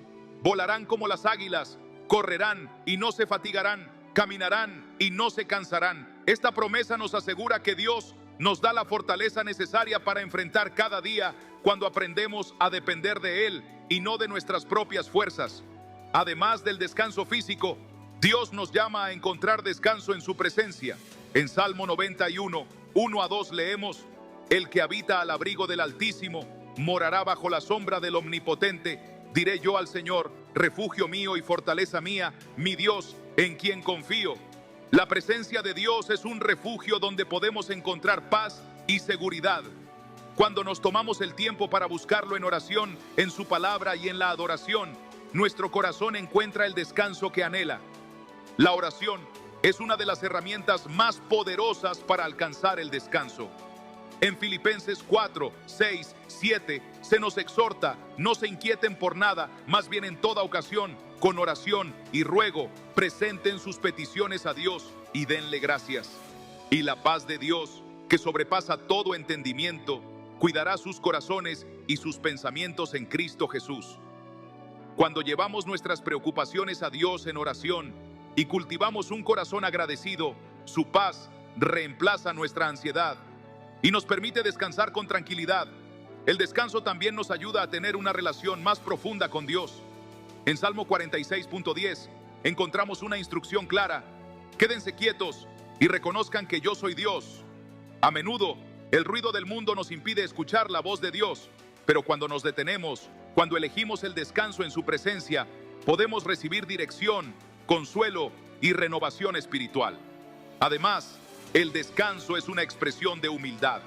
Volarán como las águilas, correrán y no se fatigarán, caminarán y no se cansarán. Esta promesa nos asegura que Dios nos da la fortaleza necesaria para enfrentar cada día cuando aprendemos a depender de Él y no de nuestras propias fuerzas. Además del descanso físico, Dios nos llama a encontrar descanso en su presencia. En Salmo 91, 1 a 2 leemos: el que habita al abrigo del Altísimo morará bajo la sombra del Omnipotente. Diré yo al Señor: refugio mío y fortaleza mía, mi Dios, en quien confío. La presencia de Dios es un refugio donde podemos encontrar paz y seguridad. Cuando nos tomamos el tiempo para buscarlo en oración, en su palabra y en la adoración, nuestro corazón encuentra el descanso que anhela. La oración es una de las herramientas más poderosas para alcanzar el descanso. En Filipenses 4, 6, 7 se nos exhorta: no se inquieten por nada, más bien en toda ocasión, con oración y ruego, presenten sus peticiones a Dios y denle gracias. Y la paz de Dios, que sobrepasa todo entendimiento, cuidará sus corazones y sus pensamientos en Cristo Jesús. Cuando llevamos nuestras preocupaciones a Dios en oración y cultivamos un corazón agradecido, su paz reemplaza nuestra ansiedad y nos permite descansar con tranquilidad. El descanso también nos ayuda a tener una relación más profunda con Dios. En Salmo 46.10 encontramos una instrucción clara: quédense quietos y reconozcan que yo soy Dios. A menudo, el ruido del mundo nos impide escuchar la voz de Dios, pero cuando nos detenemos, cuando elegimos el descanso en su presencia, podemos recibir dirección, consuelo y renovación espiritual. Además, el descanso es una expresión de humildad.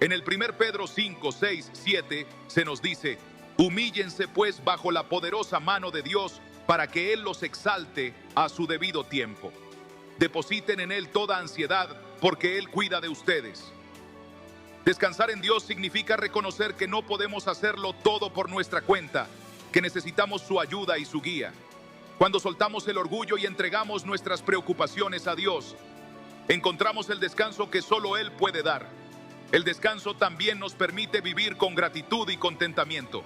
En el 1 Pedro 5, 6, 7 se nos dice: humíllense pues bajo la poderosa mano de Dios para que Él los exalte a su debido tiempo. Depositen en Él toda ansiedad porque Él cuida de ustedes. Descansar en Dios significa reconocer que no podemos hacerlo todo por nuestra cuenta, que necesitamos su ayuda y su guía. Cuando soltamos el orgullo y entregamos nuestras preocupaciones a Dios, encontramos el descanso que solo Él puede dar. El descanso también nos permite vivir con gratitud y contentamiento.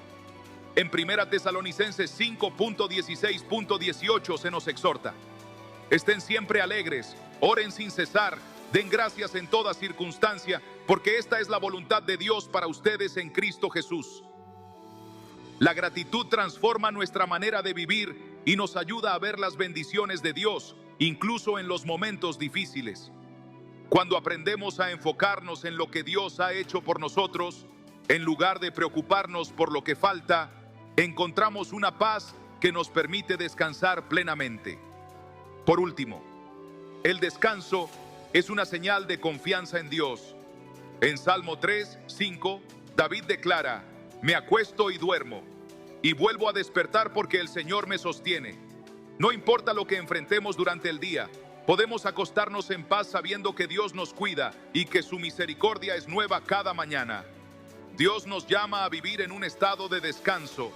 En 1 Tesalonicenses 5.16.18 se nos exhorta: estén siempre alegres, oren sin cesar, den gracias en toda circunstancia, porque esta es la voluntad de Dios para ustedes en Cristo Jesús. La gratitud transforma nuestra manera de vivir y nos ayuda a ver las bendiciones de Dios, incluso en los momentos difíciles. Cuando aprendemos a enfocarnos en lo que Dios ha hecho por nosotros, en lugar de preocuparnos por lo que falta, encontramos una paz que nos permite descansar plenamente. Por último, el descanso es una señal de confianza en Dios. En Salmo 3:5, David declara: me acuesto y duermo, y vuelvo a despertar porque el Señor me sostiene. No importa lo que enfrentemos durante el día, podemos acostarnos en paz sabiendo que Dios nos cuida y que su misericordia es nueva cada mañana. Dios nos llama a vivir en un estado de descanso,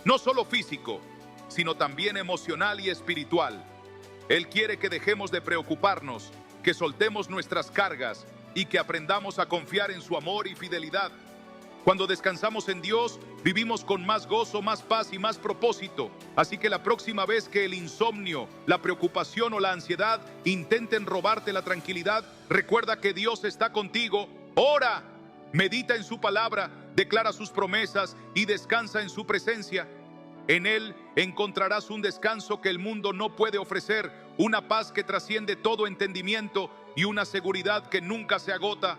no solo físico, sino también emocional y espiritual. Él quiere que dejemos de preocuparnos, que soltemos nuestras cargas y que aprendamos a confiar en su amor y fidelidad. Cuando descansamos en Dios, vivimos con más gozo, más paz y más propósito. Así que la próxima vez que el insomnio, la preocupación o la ansiedad intenten robarte la tranquilidad, recuerda que Dios está contigo. Ora, medita en su palabra, declara sus promesas y descansa en su presencia. En Él encontrarás un descanso que el mundo no puede ofrecer, una paz que trasciende todo entendimiento y una seguridad que nunca se agota.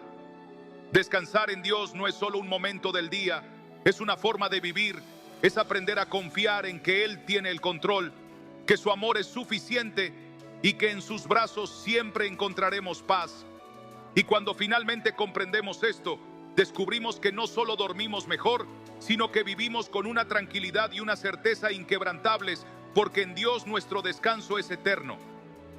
Descansar en Dios no es solo un momento del día, es una forma de vivir, es aprender a confiar en que Él tiene el control, que su amor es suficiente y que en sus brazos siempre encontraremos paz. Y cuando finalmente comprendemos esto, descubrimos que no solo dormimos mejor, sino que vivimos con una tranquilidad y una certeza inquebrantables, porque en Dios nuestro descanso es eterno.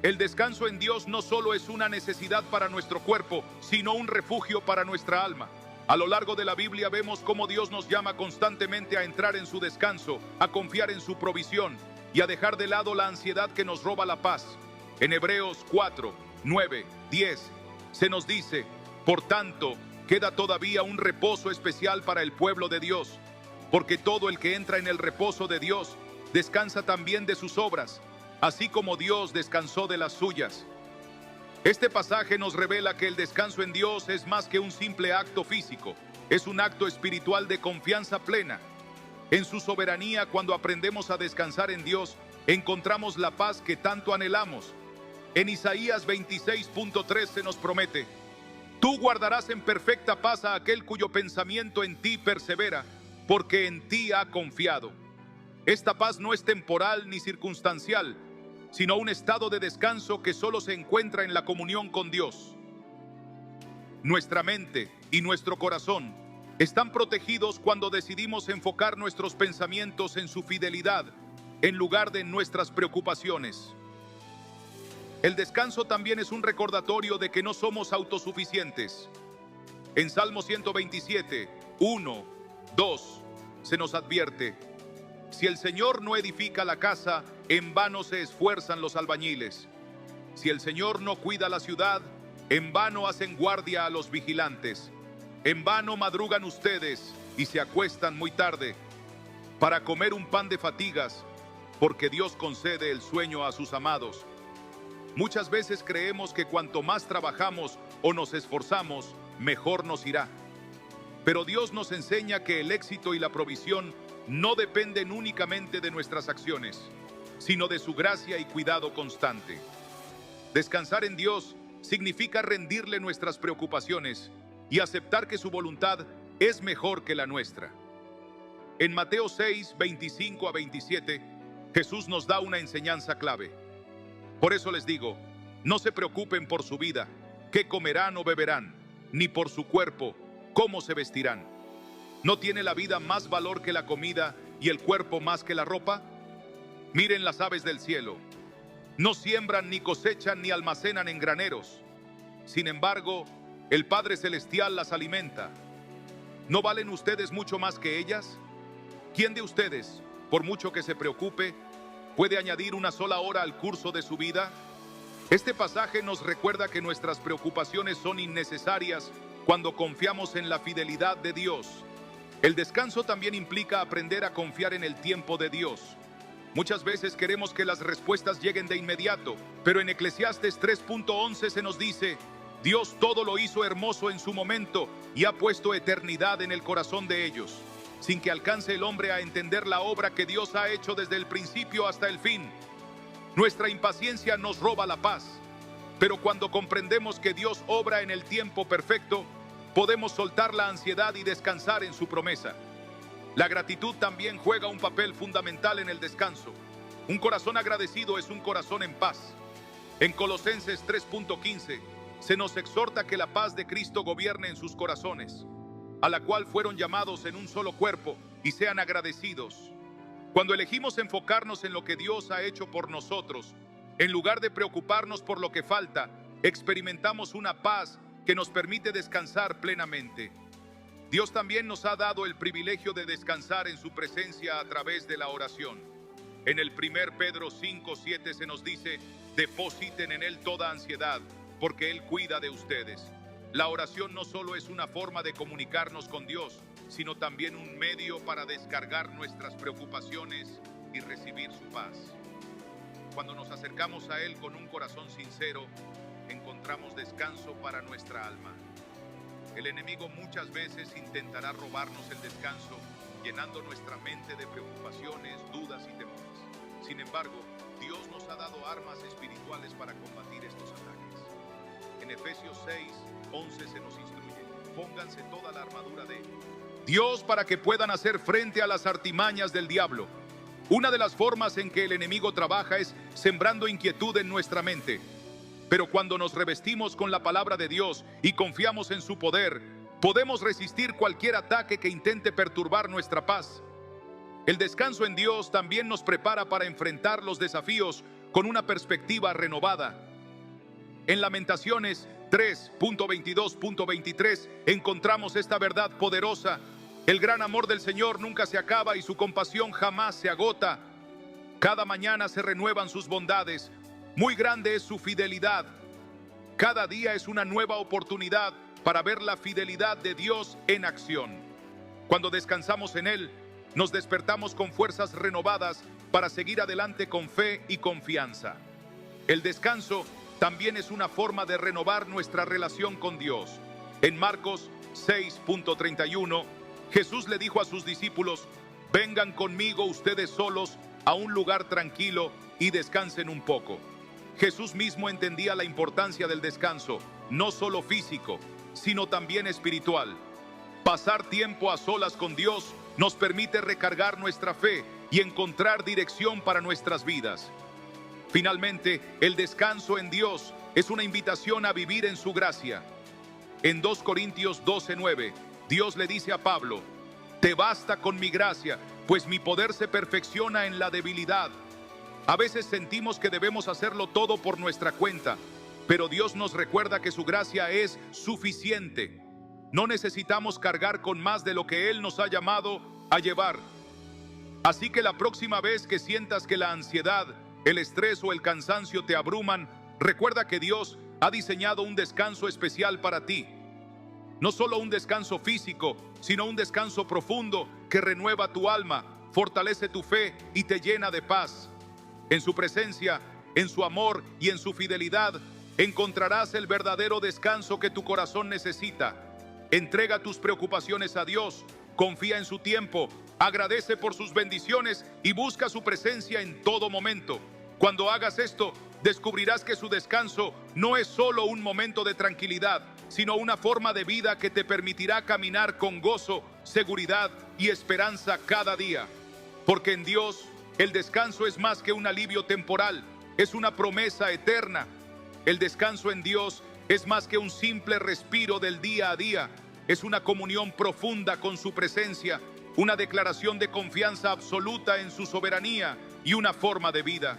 El descanso en Dios no solo es una necesidad para nuestro cuerpo, sino un refugio para nuestra alma. A lo largo de la Biblia vemos cómo Dios nos llama constantemente a entrar en su descanso, a confiar en su provisión y a dejar de lado la ansiedad que nos roba la paz. En Hebreos 4, 9, 10 se nos dice: por tanto, queda todavía un reposo especial para el pueblo de Dios, porque todo el que entra en el reposo de Dios descansa también de sus obras, así como Dios descansó de las suyas. Este pasaje nos revela que el descanso en Dios es más que un simple acto físico, es un acto espiritual de confianza plena. En su soberanía, cuando aprendemos a descansar en Dios, encontramos la paz que tanto anhelamos. En Isaías 26.3 se nos promete: tú guardarás en perfecta paz a aquel cuyo pensamiento en ti persevera, porque en ti ha confiado. Esta paz no es temporal ni circunstancial, sino un estado de descanso que solo se encuentra en la comunión con Dios. Nuestra mente y nuestro corazón están protegidos cuando decidimos enfocar nuestros pensamientos en su fidelidad, en lugar de en nuestras preocupaciones. El descanso también es un recordatorio de que no somos autosuficientes. En Salmo 127, 1, 2, se nos advierte: si el Señor no edifica la casa, en vano se esfuerzan los albañiles. Si el Señor no cuida la ciudad, en vano hacen guardia a los vigilantes. En vano madrugan ustedes y se acuestan muy tarde para comer un pan de fatigas, porque Dios concede el sueño a sus amados. Muchas veces creemos que cuanto más trabajamos o nos esforzamos, mejor nos irá. Pero Dios nos enseña que el éxito y la provisión no dependen únicamente de nuestras acciones, sino de su gracia y cuidado constante. Descansar en Dios significa rendirle nuestras preocupaciones y aceptar que su voluntad es mejor que la nuestra. En Mateo 6, 25 a 27, Jesús nos da una enseñanza clave. Por eso les digo, no se preocupen por su vida, qué comerán o beberán, ni por su cuerpo, cómo se vestirán. ¿No tiene la vida más valor que la comida y el cuerpo más que la ropa? Miren las aves del cielo. No siembran, ni cosechan, ni almacenan en graneros. Sin embargo, el Padre Celestial las alimenta. ¿No valen ustedes mucho más que ellas? ¿Quién de ustedes, por mucho que se preocupe, puede añadir una sola hora al curso de su vida? Este pasaje nos recuerda que nuestras preocupaciones son innecesarias cuando confiamos en la fidelidad de Dios. El descanso también implica aprender a confiar en el tiempo de Dios. Muchas veces queremos que las respuestas lleguen de inmediato, pero en Eclesiastes 3.11 se nos dice: Dios todo lo hizo hermoso en su momento y ha puesto eternidad en el corazón de ellos. sin que alcance el hombre a entender la obra que Dios ha hecho desde el principio hasta el fin. Nuestra impaciencia nos roba la paz, pero cuando comprendemos que Dios obra en el tiempo perfecto, podemos soltar la ansiedad y descansar en su promesa. La gratitud también juega un papel fundamental en el descanso. Un corazón agradecido es un corazón en paz. En Colosenses 3.15 se nos exhorta que la paz de Cristo gobierne en sus corazones, a la cual fueron llamados en un solo cuerpo, y sean agradecidos. Cuando elegimos enfocarnos en lo que Dios ha hecho por nosotros, en lugar de preocuparnos por lo que falta, experimentamos una paz que nos permite descansar plenamente. Dios también nos ha dado el privilegio de descansar en su presencia a través de la oración. En el 1 Pedro 5:7 se nos dice: depositen en Él toda ansiedad, porque Él cuida de ustedes. La oración no solo es una forma de comunicarnos con Dios, sino también un medio para descargar nuestras preocupaciones y recibir su paz. Cuando nos acercamos a Él con un corazón sincero, encontramos descanso para nuestra alma. El enemigo muchas veces intentará robarnos el descanso, llenando nuestra mente de preocupaciones, dudas y temores. Sin embargo, Dios nos ha dado armas espirituales para combatir estos ataques. En Efesios 6:11 se nos instruye: pónganse toda la armadura de Dios para que puedan hacer frente a las artimañas del diablo. Una de las formas en que el enemigo trabaja es sembrando inquietud en nuestra mente. Pero cuando nos revestimos con la palabra de Dios y confiamos en su poder, podemos resistir cualquier ataque que intente perturbar nuestra paz. El descanso en Dios también nos prepara para enfrentar los desafíos con una perspectiva renovada. En Lamentaciones 3.22.23 encontramos esta verdad poderosa: el gran amor del Señor nunca se acaba y su compasión jamás se agota. Cada mañana se renuevan sus bondades. Muy grande es su fidelidad. Cada día es una nueva oportunidad para ver la fidelidad de Dios en acción. Cuando descansamos en Él, nos despertamos con fuerzas renovadas para seguir adelante con fe y confianza. El descanso también es una forma de renovar nuestra relación con Dios. En Marcos 6.31, Jesús le dijo a sus discípulos: vengan conmigo ustedes solos a un lugar tranquilo y descansen un poco. Jesús mismo entendía la importancia del descanso, no solo físico, sino también espiritual. Pasar tiempo a solas con Dios nos permite recargar nuestra fe y encontrar dirección para nuestras vidas. Finalmente, el descanso en Dios es una invitación a vivir en su gracia. En 2 Corintios 12:9, Dios le dice a Pablo: te basta con mi gracia, pues mi poder se perfecciona en la debilidad. A veces sentimos que debemos hacerlo todo por nuestra cuenta, pero Dios nos recuerda que su gracia es suficiente. No necesitamos cargar con más de lo que Él nos ha llamado a llevar. Así que la próxima vez que sientas que la ansiedad, el estrés o el cansancio te abruman, recuerda que Dios ha diseñado un descanso especial para ti. No solo un descanso físico, sino un descanso profundo que renueva tu alma, fortalece tu fe y te llena de paz. En su presencia, en su amor y en su fidelidad, encontrarás el verdadero descanso que tu corazón necesita. Entrega tus preocupaciones a Dios, confía en su tiempo, agradece por sus bendiciones y busca su presencia en todo momento. Cuando hagas esto, descubrirás que su descanso no es solo un momento de tranquilidad, sino una forma de vida que te permitirá caminar con gozo, seguridad y esperanza cada día. Porque en Dios, el descanso es más que un alivio temporal, es una promesa eterna. El descanso en Dios es más que un simple respiro del día a día, es una comunión profunda con su presencia, una declaración de confianza absoluta en su soberanía y una forma de vida.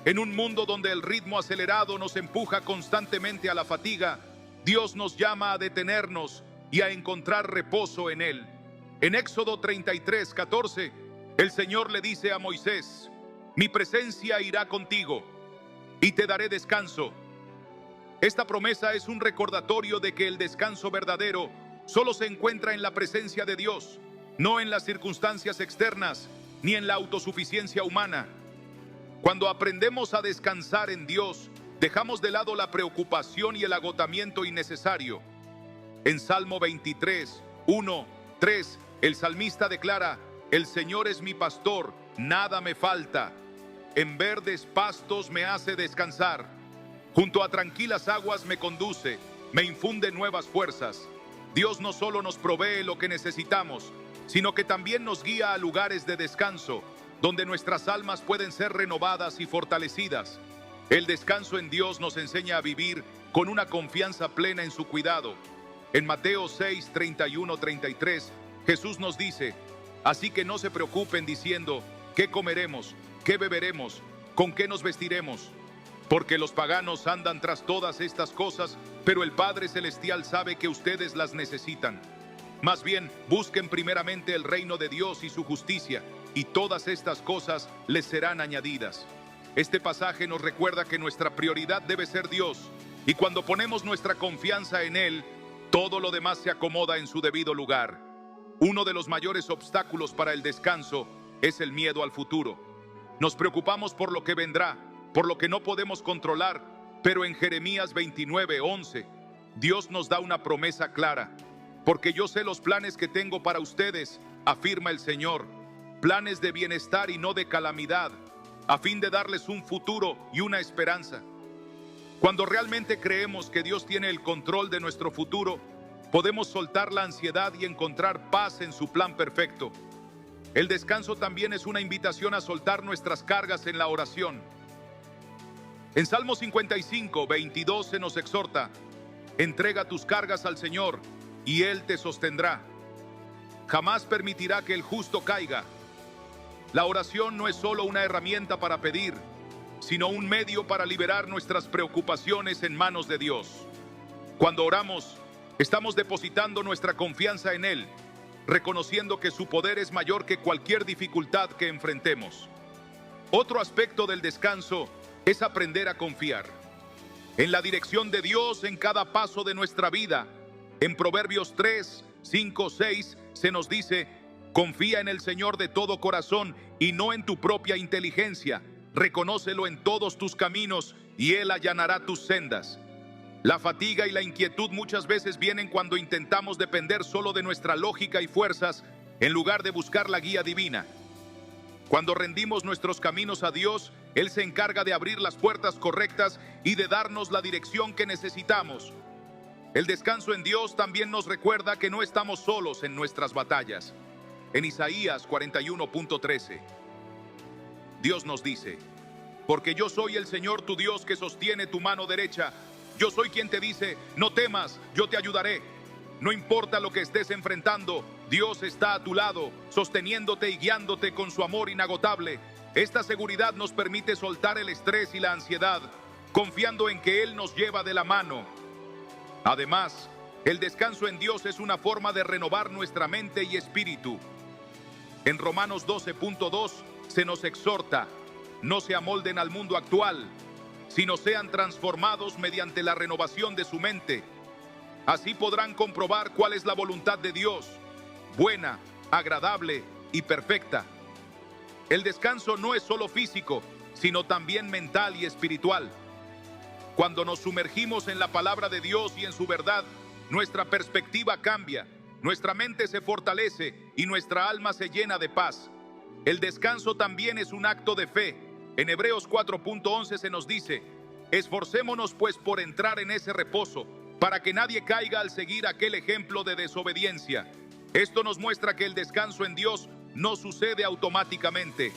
En un mundo donde el ritmo acelerado nos empuja constantemente a la fatiga, Dios nos llama a detenernos y a encontrar reposo en Él. En Éxodo 33:14, el Señor le dice a Moisés: mi presencia irá contigo y te daré descanso. Esta promesa es un recordatorio de que el descanso verdadero solo se encuentra en la presencia de Dios, no en las circunstancias externas ni en la autosuficiencia humana. Cuando aprendemos a descansar en Dios, dejamos de lado la preocupación y el agotamiento innecesario. En Salmo 23:1-3 El salmista declara: el Señor es mi pastor, nada me falta. En verdes pastos me hace descansar. Junto a tranquilas aguas me conduce, me infunde nuevas fuerzas. Dios no solo nos provee lo que necesitamos, sino que también nos guía a lugares de descanso, donde nuestras almas pueden ser renovadas y fortalecidas. El descanso en Dios nos enseña a vivir con una confianza plena en su cuidado. En Mateo 6, 31, 33, Jesús nos dice: así que no se preocupen diciendo, ¿qué comeremos? ¿Qué beberemos? ¿Con qué nos vestiremos? Porque los paganos andan tras todas estas cosas, pero el Padre Celestial sabe que ustedes las necesitan. Más bien, busquen primeramente el reino de Dios y su justicia, y todas estas cosas les serán añadidas. Este pasaje nos recuerda que nuestra prioridad debe ser Dios, y cuando ponemos nuestra confianza en Él, todo lo demás se acomoda en su debido lugar. Uno de los mayores obstáculos para el descanso es el miedo al futuro. Nos preocupamos por lo que vendrá, por lo que no podemos controlar, pero en Jeremías 29:11, Dios nos da una promesa clara. Porque yo sé los planes que tengo para ustedes, afirma el Señor, planes de bienestar y no de calamidad, a fin de darles un futuro y una esperanza. Cuando realmente creemos que Dios tiene el control de nuestro futuro, podemos soltar la ansiedad y encontrar paz en su plan perfecto. El descanso también es una invitación a soltar nuestras cargas en la oración. En Salmo 55, 22 se nos exhorta: entrega tus cargas al Señor y Él te sostendrá. Jamás permitirá que el justo caiga. La oración no es solo una herramienta para pedir, sino un medio para liberar nuestras preocupaciones en manos de Dios. Cuando oramos, estamos depositando nuestra confianza en Él, reconociendo que su poder es mayor que cualquier dificultad que enfrentemos. Otro aspecto del descanso es aprender a confiar en la dirección de Dios en cada paso de nuestra vida. En Proverbios 3, 5, 6 se nos dice: confía en el Señor de todo corazón y no en tu propia inteligencia. Reconócelo en todos tus caminos y Él allanará tus sendas. La fatiga y la inquietud muchas veces vienen cuando intentamos depender solo de nuestra lógica y fuerzas en lugar de buscar la guía divina. Cuando rendimos nuestros caminos a Dios, Él se encarga de abrir las puertas correctas y de darnos la dirección que necesitamos. El descanso en Dios también nos recuerda que no estamos solos en nuestras batallas. En Isaías 41.13, Dios nos dice: porque yo soy el Señor tu Dios que sostiene tu mano derecha. Yo soy quien te dice: no temas, yo te ayudaré. No importa lo que estés enfrentando, Dios está a tu lado, sosteniéndote y guiándote con su amor inagotable. Esta seguridad nos permite soltar el estrés y la ansiedad, confiando en que Él nos lleva de la mano. Además, el descanso en Dios es una forma de renovar nuestra mente y espíritu. En Romanos 12.2 se nos exhorta: no se amolden al mundo actual, sino sean transformados mediante la renovación de su mente. Así podrán comprobar cuál es la voluntad de Dios, buena, agradable y perfecta. El descanso no es solo físico, sino también mental y espiritual. Cuando nos sumergimos en la palabra de Dios y en su verdad, nuestra perspectiva cambia, nuestra mente se fortalece y nuestra alma se llena de paz. El descanso también es un acto de fe. En Hebreos 4.11 se nos dice: esforcémonos pues por entrar en ese reposo, para que nadie caiga al seguir aquel ejemplo de desobediencia. Esto nos muestra que el descanso en Dios no sucede automáticamente.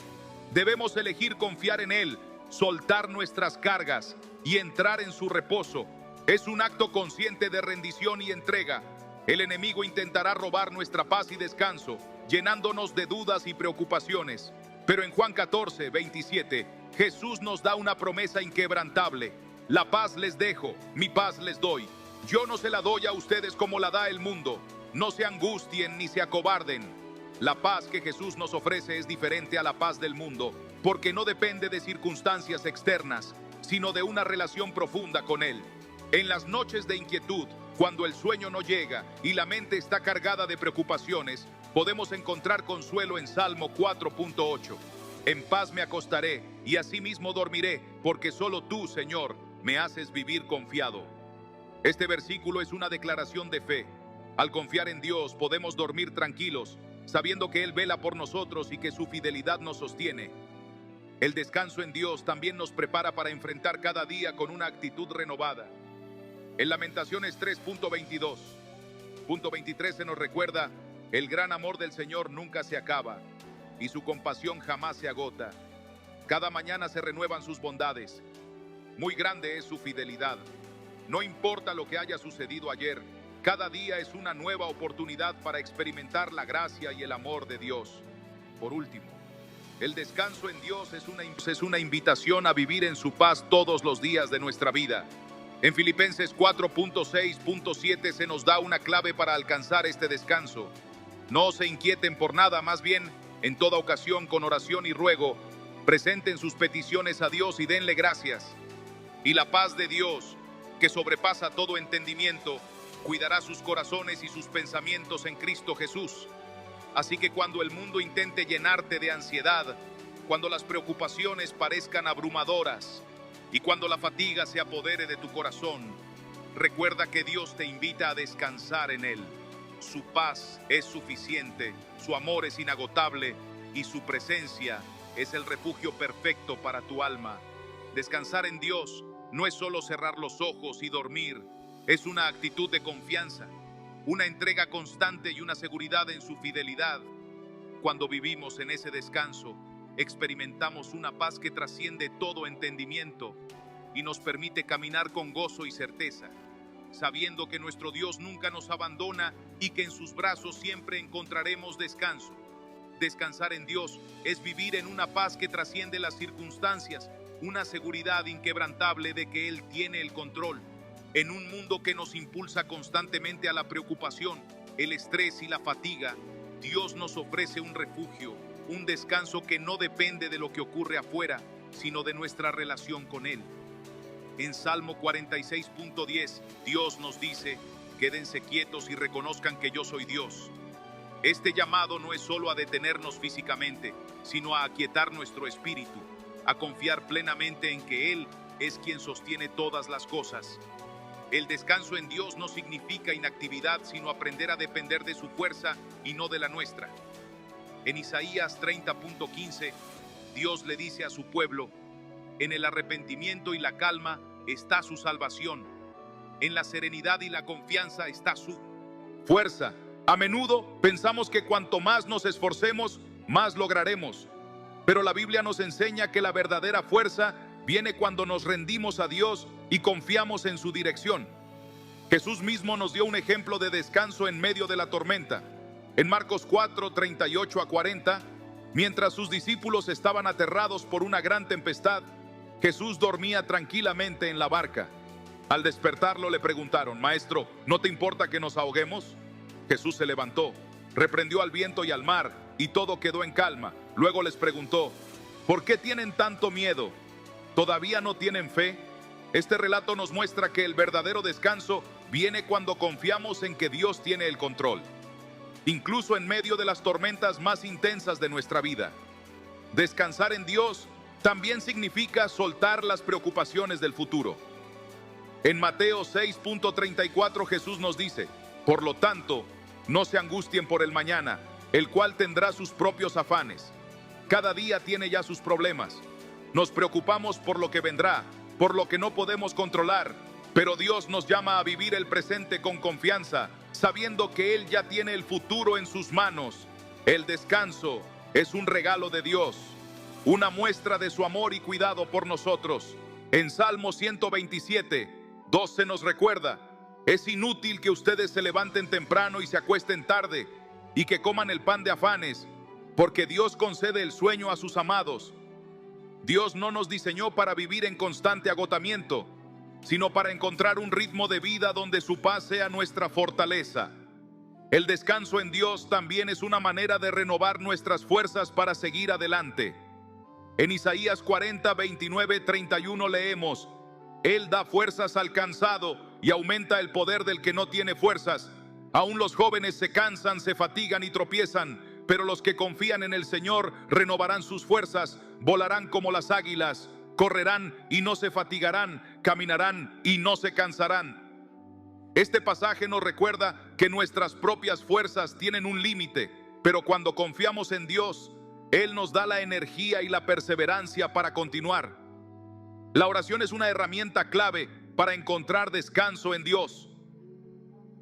Debemos elegir confiar en Él, soltar nuestras cargas y entrar en su reposo. Es un acto consciente de rendición y entrega. El enemigo intentará robar nuestra paz y descanso, llenándonos de dudas y preocupaciones. Pero en Juan 14:27, Jesús nos da una promesa inquebrantable: la paz les dejo, mi paz les doy. Yo no se la doy a ustedes como la da el mundo. No se angustien ni se acobarden. La paz que Jesús nos ofrece es diferente a la paz del mundo, porque no depende de circunstancias externas, sino de una relación profunda con Él. En las noches de inquietud, cuando el sueño no llega y la mente está cargada de preocupaciones, podemos encontrar consuelo en Salmo 4.8. En paz me acostaré y asimismo dormiré, porque solo tú, Señor, me haces vivir confiado. Este versículo es una declaración de fe. Al confiar en Dios podemos dormir tranquilos, sabiendo que Él vela por nosotros y que su fidelidad nos sostiene. El descanso en Dios también nos prepara para enfrentar cada día con una actitud renovada. En Lamentaciones 3.22, punto 23 se nos recuerda: el gran amor del Señor nunca se acaba y su compasión jamás se agota. Cada mañana se renuevan sus bondades. Muy grande es su fidelidad. No importa lo que haya sucedido ayer, cada día es una nueva oportunidad para experimentar la gracia y el amor de Dios. Por último, el descanso en Dios es una invitación a vivir en su paz todos los días de nuestra vida. En Filipenses 4.6.7 se nos da una clave para alcanzar este descanso. No se inquieten por nada, más bien, en toda ocasión, con oración y ruego, presenten sus peticiones a Dios y denle gracias. Y la paz de Dios, que sobrepasa todo entendimiento, cuidará sus corazones y sus pensamientos en Cristo Jesús. Así que cuando el mundo intente llenarte de ansiedad, cuando las preocupaciones parezcan abrumadoras y cuando la fatiga se apodere de tu corazón, recuerda que Dios te invita a descansar en Él. Su paz es suficiente, su amor es inagotable y su presencia es el refugio perfecto para tu alma. Descansar en Dios no es solo cerrar los ojos y dormir, es una actitud de confianza, una entrega constante y una seguridad en su fidelidad. Cuando vivimos en ese descanso, experimentamos una paz que trasciende todo entendimiento y nos permite caminar con gozo y certeza, sabiendo que nuestro Dios nunca nos abandona y que en sus brazos siempre encontraremos descanso. Descansar en Dios es vivir en una paz que trasciende las circunstancias, una seguridad inquebrantable de que Él tiene el control. En un mundo que nos impulsa constantemente a la preocupación, el estrés y la fatiga, Dios nos ofrece un refugio, un descanso que no depende de lo que ocurre afuera, sino de nuestra relación con Él. En Salmo 46.10, Dios nos dice: quédense quietos y reconozcan que yo soy Dios. Este llamado no es solo a detenernos físicamente, sino a aquietar nuestro espíritu, a confiar plenamente en que Él es quien sostiene todas las cosas. El descanso en Dios no significa inactividad, sino aprender a depender de su fuerza y no de la nuestra. En Isaías 30.15, Dios le dice a su pueblo: en el arrepentimiento y la calma está su salvación. En la serenidad y la confianza está su fuerza. A menudo pensamos que cuanto más nos esforcemos, más lograremos. Pero la Biblia nos enseña que la verdadera fuerza viene cuando nos rendimos a Dios y confiamos en su dirección. Jesús mismo nos dio un ejemplo de descanso en medio de la tormenta. En Marcos 4:38-40, mientras sus discípulos estaban aterrados por una gran tempestad, Jesús dormía tranquilamente en la barca. Al despertarlo le preguntaron: Maestro, ¿no te importa que nos ahoguemos? Jesús se levantó, reprendió al viento y al mar, y todo quedó en calma. Luego les preguntó: ¿por qué tienen tanto miedo? ¿Todavía no tienen fe? Este relato nos muestra que el verdadero descanso viene cuando confiamos en que Dios tiene el control, incluso en medio de las tormentas más intensas de nuestra vida. Descansar en Dios también significa soltar las preocupaciones del futuro. En Mateo 6.34 Jesús nos dice: por lo tanto, no se angustien por el mañana, el cual tendrá sus propios afanes. Cada día tiene ya sus problemas. Nos preocupamos por lo que vendrá, por lo que no podemos controlar, pero Dios nos llama a vivir el presente con confianza, sabiendo que Él ya tiene el futuro en sus manos. El descanso es un regalo de Dios, una muestra de su amor y cuidado por nosotros. En Salmo 127:2 se nos recuerda: es inútil que ustedes se levanten temprano y se acuesten tarde, y que coman el pan de afanes, porque Dios concede el sueño a sus amados. Dios no nos diseñó para vivir en constante agotamiento, sino para encontrar un ritmo de vida donde su paz sea nuestra fortaleza. El descanso en Dios también es una manera de renovar nuestras fuerzas para seguir adelante. En Isaías 40:29-31 leemos: Él da fuerzas al cansado y aumenta el poder del que no tiene fuerzas. Aún los jóvenes se cansan, se fatigan y tropiezan, pero los que confían en el Señor renovarán sus fuerzas, volarán como las águilas, correrán y no se fatigarán, caminarán y no se cansarán. Este pasaje nos recuerda que nuestras propias fuerzas tienen un límite. pero cuando confiamos en Dios, Él nos da la energía y la perseverancia para continuar. La oración es una herramienta clave para encontrar descanso en Dios.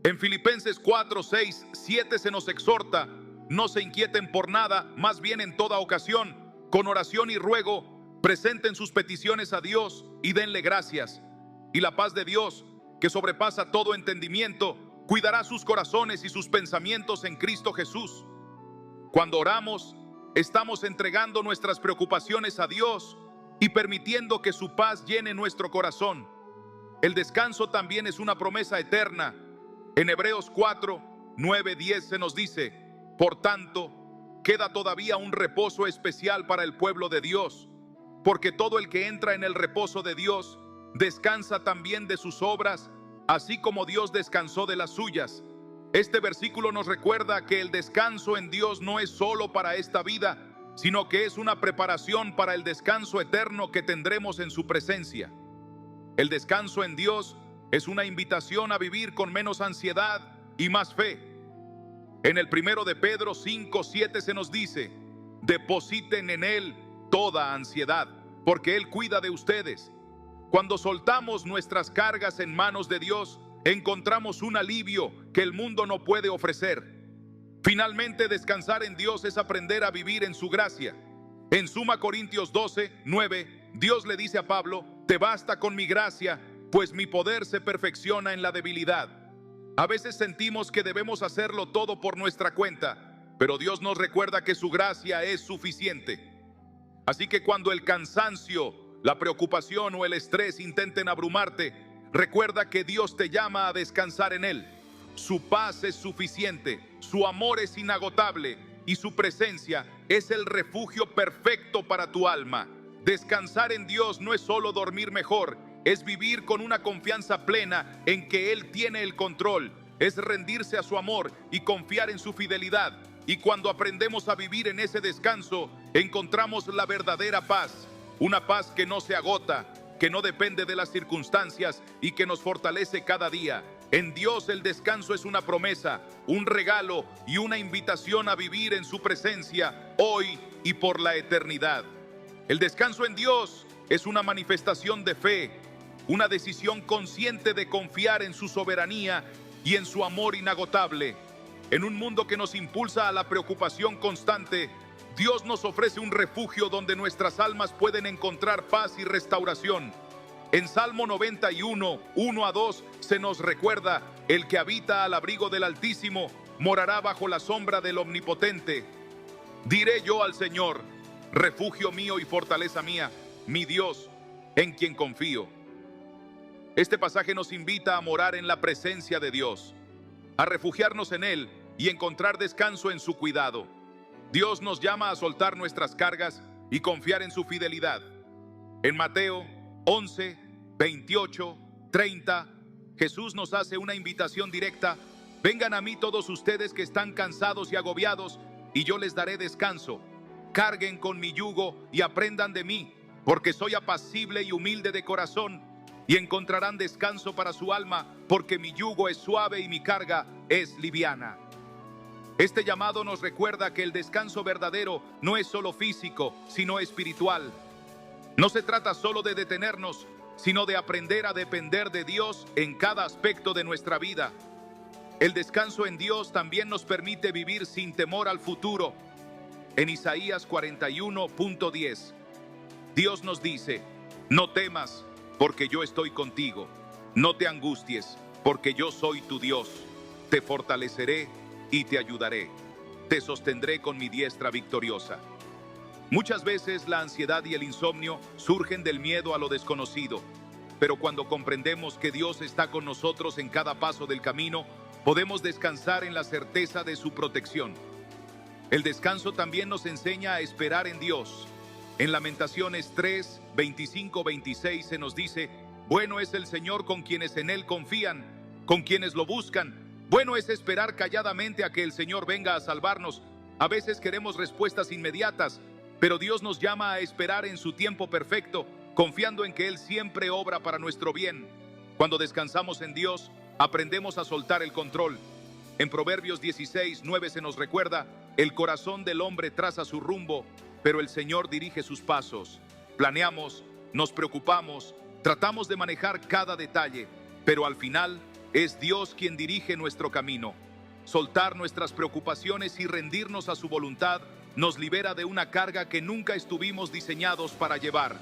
En Filipenses 4, 6, 7 se nos exhorta: no se inquieten por nada, más bien en toda ocasión, con oración y ruego, presenten sus peticiones a Dios y denle gracias. Y la paz de Dios, que sobrepasa todo entendimiento, cuidará sus corazones y sus pensamientos en Cristo Jesús. Cuando oramos, estamos entregando nuestras preocupaciones a Dios y permitiendo que su paz llene nuestro corazón. El descanso también es una promesa eterna. En Hebreos 4, 9, 10 se nos dice: por tanto, queda todavía un reposo especial para el pueblo de Dios, porque todo el que entra en el reposo de Dios descansa también de sus obras, así como Dios descansó de las suyas. Este versículo nos recuerda que el descanso en Dios no es solo para esta vida, sino que es una preparación para el descanso eterno que tendremos en su presencia. El descanso en Dios es una invitación a vivir con menos ansiedad y más fe. En el primero de Pedro 5, 7 se nos dice: depositen en Él toda ansiedad, porque Él cuida de ustedes. Cuando soltamos nuestras cargas en manos de Dios, encontramos un alivio que el mundo no puede ofrecer. Finalmente, descansar en Dios es aprender a vivir en su gracia. En Suma Corintios 12, 9, Dios le dice a Pablo: te basta con mi gracia, pues mi poder se perfecciona en la debilidad. A veces sentimos que debemos hacerlo todo por nuestra cuenta, pero Dios nos recuerda que su gracia es suficiente. Así que cuando el cansancio, la preocupación o el estrés intenten abrumarte, recuerda que Dios te llama a descansar en Él. Su paz es suficiente, su amor es inagotable y su presencia es el refugio perfecto para tu alma. Descansar en Dios no es solo dormir mejor, es vivir con una confianza plena en que Él tiene el control, es rendirse a su amor y confiar en su fidelidad. Y cuando aprendemos a vivir en ese descanso, encontramos la verdadera paz, una paz que no se agota, que no depende de las circunstancias y que nos fortalece cada día. En Dios el descanso es una promesa, un regalo y una invitación a vivir en su presencia hoy y por la eternidad. El descanso en Dios es una manifestación de fe, una decisión consciente de confiar en su soberanía y en su amor inagotable. En un mundo que nos impulsa a la preocupación constante, Dios nos ofrece un refugio donde nuestras almas pueden encontrar paz y restauración. En Salmo 91, 1 a 2, se nos recuerda: el que habita al abrigo del Altísimo morará bajo la sombra del Omnipotente. Diré yo al Señor: refugio mío y fortaleza mía, mi Dios, en quien confío. Este pasaje nos invita a morar en la presencia de Dios, a refugiarnos en Él y encontrar descanso en su cuidado. Dios nos llama a soltar nuestras cargas y confiar en su fidelidad. En Mateo 11, 28, 30, Jesús nos hace una invitación directa: vengan a mí todos ustedes que están cansados y agobiados, y yo les daré descanso. Carguen con mi yugo y aprendan de mí, porque soy apacible y humilde de corazón, y encontrarán descanso para su alma, porque mi yugo es suave y mi carga es liviana. Este llamado nos recuerda que el descanso verdadero no es solo físico, sino espiritual. No se trata solo de detenernos, sino de aprender a depender de Dios en cada aspecto de nuestra vida. El descanso en Dios también nos permite vivir sin temor al futuro. En Isaías 41.10, Dios nos dice: no temas, porque yo estoy contigo. No te angusties, porque yo soy tu Dios. Te fortaleceré y te ayudaré. Te sostendré con mi diestra victoriosa. Muchas veces la ansiedad y el insomnio surgen del miedo a lo desconocido, pero cuando comprendemos que Dios está con nosotros en cada paso del camino, podemos descansar en la certeza de su protección. El descanso también nos enseña a esperar en Dios. En Lamentaciones 3, 25, 26 se nos dice: bueno es el Señor con quienes en Él confían, con quienes lo buscan. Bueno es esperar calladamente a que el Señor venga a salvarnos. A veces queremos respuestas inmediatas, pero Dios nos llama a esperar en su tiempo perfecto, confiando en que Él siempre obra para nuestro bien. Cuando descansamos en Dios, aprendemos a soltar el control. En Proverbios 16, 9 se nos recuerda: El corazón del hombre traza su rumbo, pero el Señor dirige sus pasos. Planeamos, nos preocupamos, tratamos de manejar cada detalle, pero al final es Dios quien dirige nuestro camino. Soltar nuestras preocupaciones y rendirnos a su voluntad nos libera de una carga que nunca estuvimos diseñados para llevar.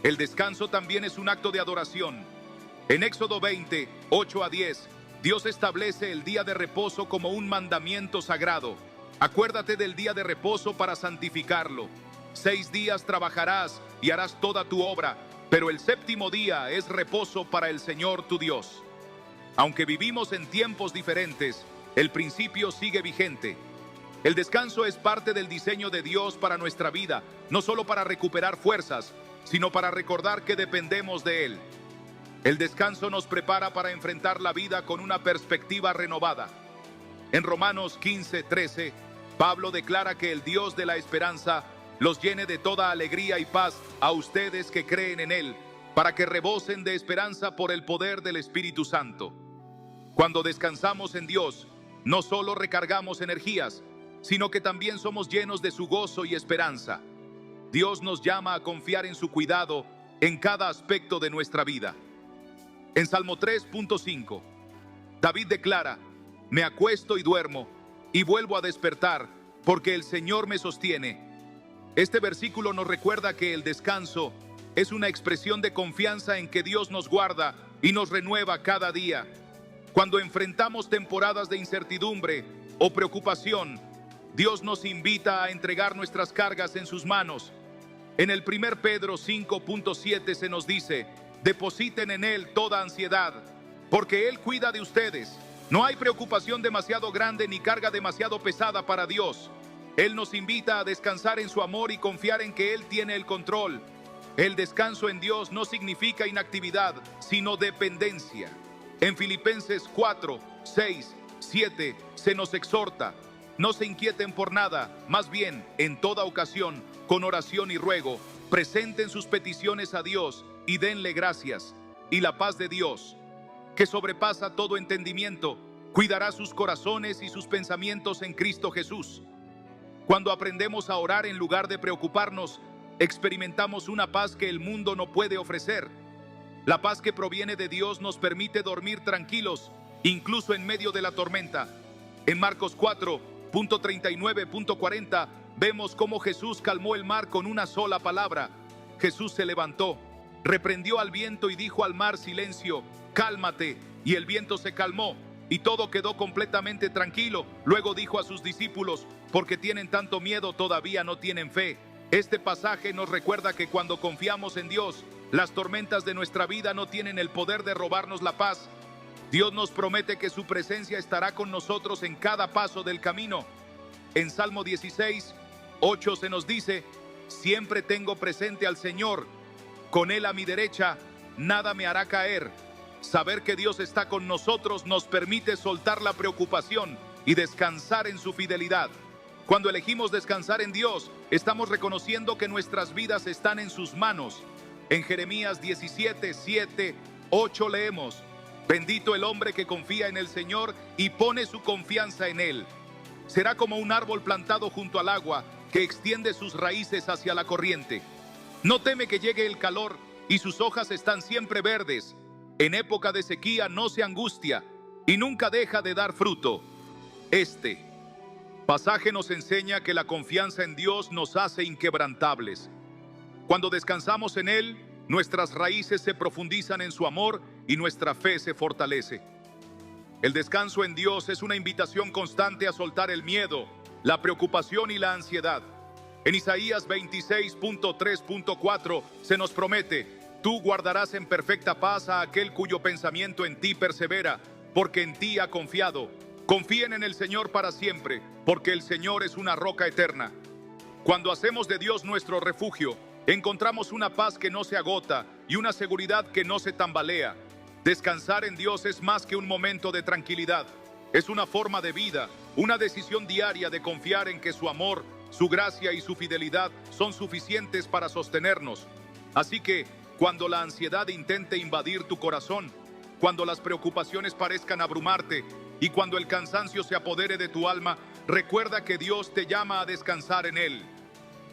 El descanso también es un acto de adoración. En Éxodo 20, 8 a 10, Dios establece el día de reposo como un mandamiento sagrado. Acuérdate del día de reposo para santificarlo. 6 días trabajarás y harás toda tu obra, pero el séptimo día es reposo para el Señor tu Dios. Aunque vivimos en tiempos diferentes, el principio sigue vigente. El descanso es parte del diseño de Dios para nuestra vida, no solo para recuperar fuerzas, sino para recordar que dependemos de Él. El descanso nos prepara para enfrentar la vida con una perspectiva renovada. En Romanos 15, 13, Pablo declara que el Dios de la esperanza los llene de toda alegría y paz a ustedes que creen en Él, para que rebosen de esperanza por el poder del Espíritu Santo. Cuando descansamos en Dios, no solo recargamos energías, sino que también somos llenos de su gozo y esperanza. Dios nos llama a confiar en su cuidado en cada aspecto de nuestra vida. En Salmo 3.5, David declara: me acuesto y duermo, y vuelvo a despertar, porque el Señor me sostiene. Este versículo nos recuerda que el descanso es una expresión de confianza en que Dios nos guarda y nos renueva cada día. Cuando enfrentamos temporadas de incertidumbre o preocupación, Dios nos invita a entregar nuestras cargas en sus manos. En el 1 Pedro 5.7 se nos dice: depositen en Él toda ansiedad, porque Él cuida de ustedes. No hay preocupación demasiado grande ni carga demasiado pesada para Dios. Él nos invita a descansar en su amor y confiar en que Él tiene el control. El descanso en Dios no significa inactividad, sino dependencia. En Filipenses 4, 6, 7 se nos exhorta: no se inquieten por nada, más bien, en toda ocasión, con oración y ruego, presenten sus peticiones a Dios y denle gracias. Y la paz de Dios, que sobrepasa todo entendimiento, cuidará sus corazones y sus pensamientos en Cristo Jesús. Cuando aprendemos a orar en lugar de preocuparnos, experimentamos una paz que el mundo no puede ofrecer. La paz que proviene de Dios nos permite dormir tranquilos, incluso en medio de la tormenta. En Marcos 4.39.40 vemos cómo Jesús calmó el mar con una sola palabra. Jesús se levantó, reprendió al viento y dijo al mar: silencio, cálmate. Y el viento se calmó y todo quedó completamente tranquilo. Luego dijo a sus discípulos: ¿por qué tienen tanto miedo? ¿Todavía no tienen fe? Este pasaje nos recuerda que cuando confiamos en Dios, las tormentas de nuestra vida no tienen el poder de robarnos la paz. Dios nos promete que su presencia estará con nosotros en cada paso del camino. En Salmo 16, 8 se nos dice: siempre tengo presente al Señor, con Él a mi derecha, nada me hará caer. Saber que Dios está con nosotros nos permite soltar la preocupación y descansar en su fidelidad. Cuando elegimos descansar en Dios, estamos reconociendo que nuestras vidas están en sus manos. En Jeremías 17, 7, 8 leemos: bendito el hombre que confía en el Señor y pone su confianza en Él. Será como un árbol plantado junto al agua, que extiende sus raíces hacia la corriente. No teme que llegue el calor y sus hojas están siempre verdes. En época de sequía no se angustia y nunca deja de dar fruto. Este pasaje nos enseña que la confianza en Dios nos hace inquebrantables. Cuando descansamos en Él, nuestras raíces se profundizan en su amor y nuestra fe se fortalece. El descanso en Dios es una invitación constante a soltar el miedo, la preocupación y la ansiedad. En Isaías 26.3.4 se nos promete: tú guardarás en perfecta paz a aquel cuyo pensamiento en ti persevera, porque en ti ha confiado. Confíen en el Señor para siempre, porque el Señor es una roca eterna. Cuando hacemos de Dios nuestro refugio, encontramos una paz que no se agota y una seguridad que no se tambalea. Descansar en Dios es más que un momento de tranquilidad. Es una forma de vida, una decisión diaria de confiar en que su amor, su gracia y su fidelidad son suficientes para sostenernos. Así que, cuando la ansiedad intente invadir tu corazón, cuando las preocupaciones parezcan abrumarte, Y cuando el cansancio se apodere de tu alma, recuerda que Dios te llama a descansar en Él.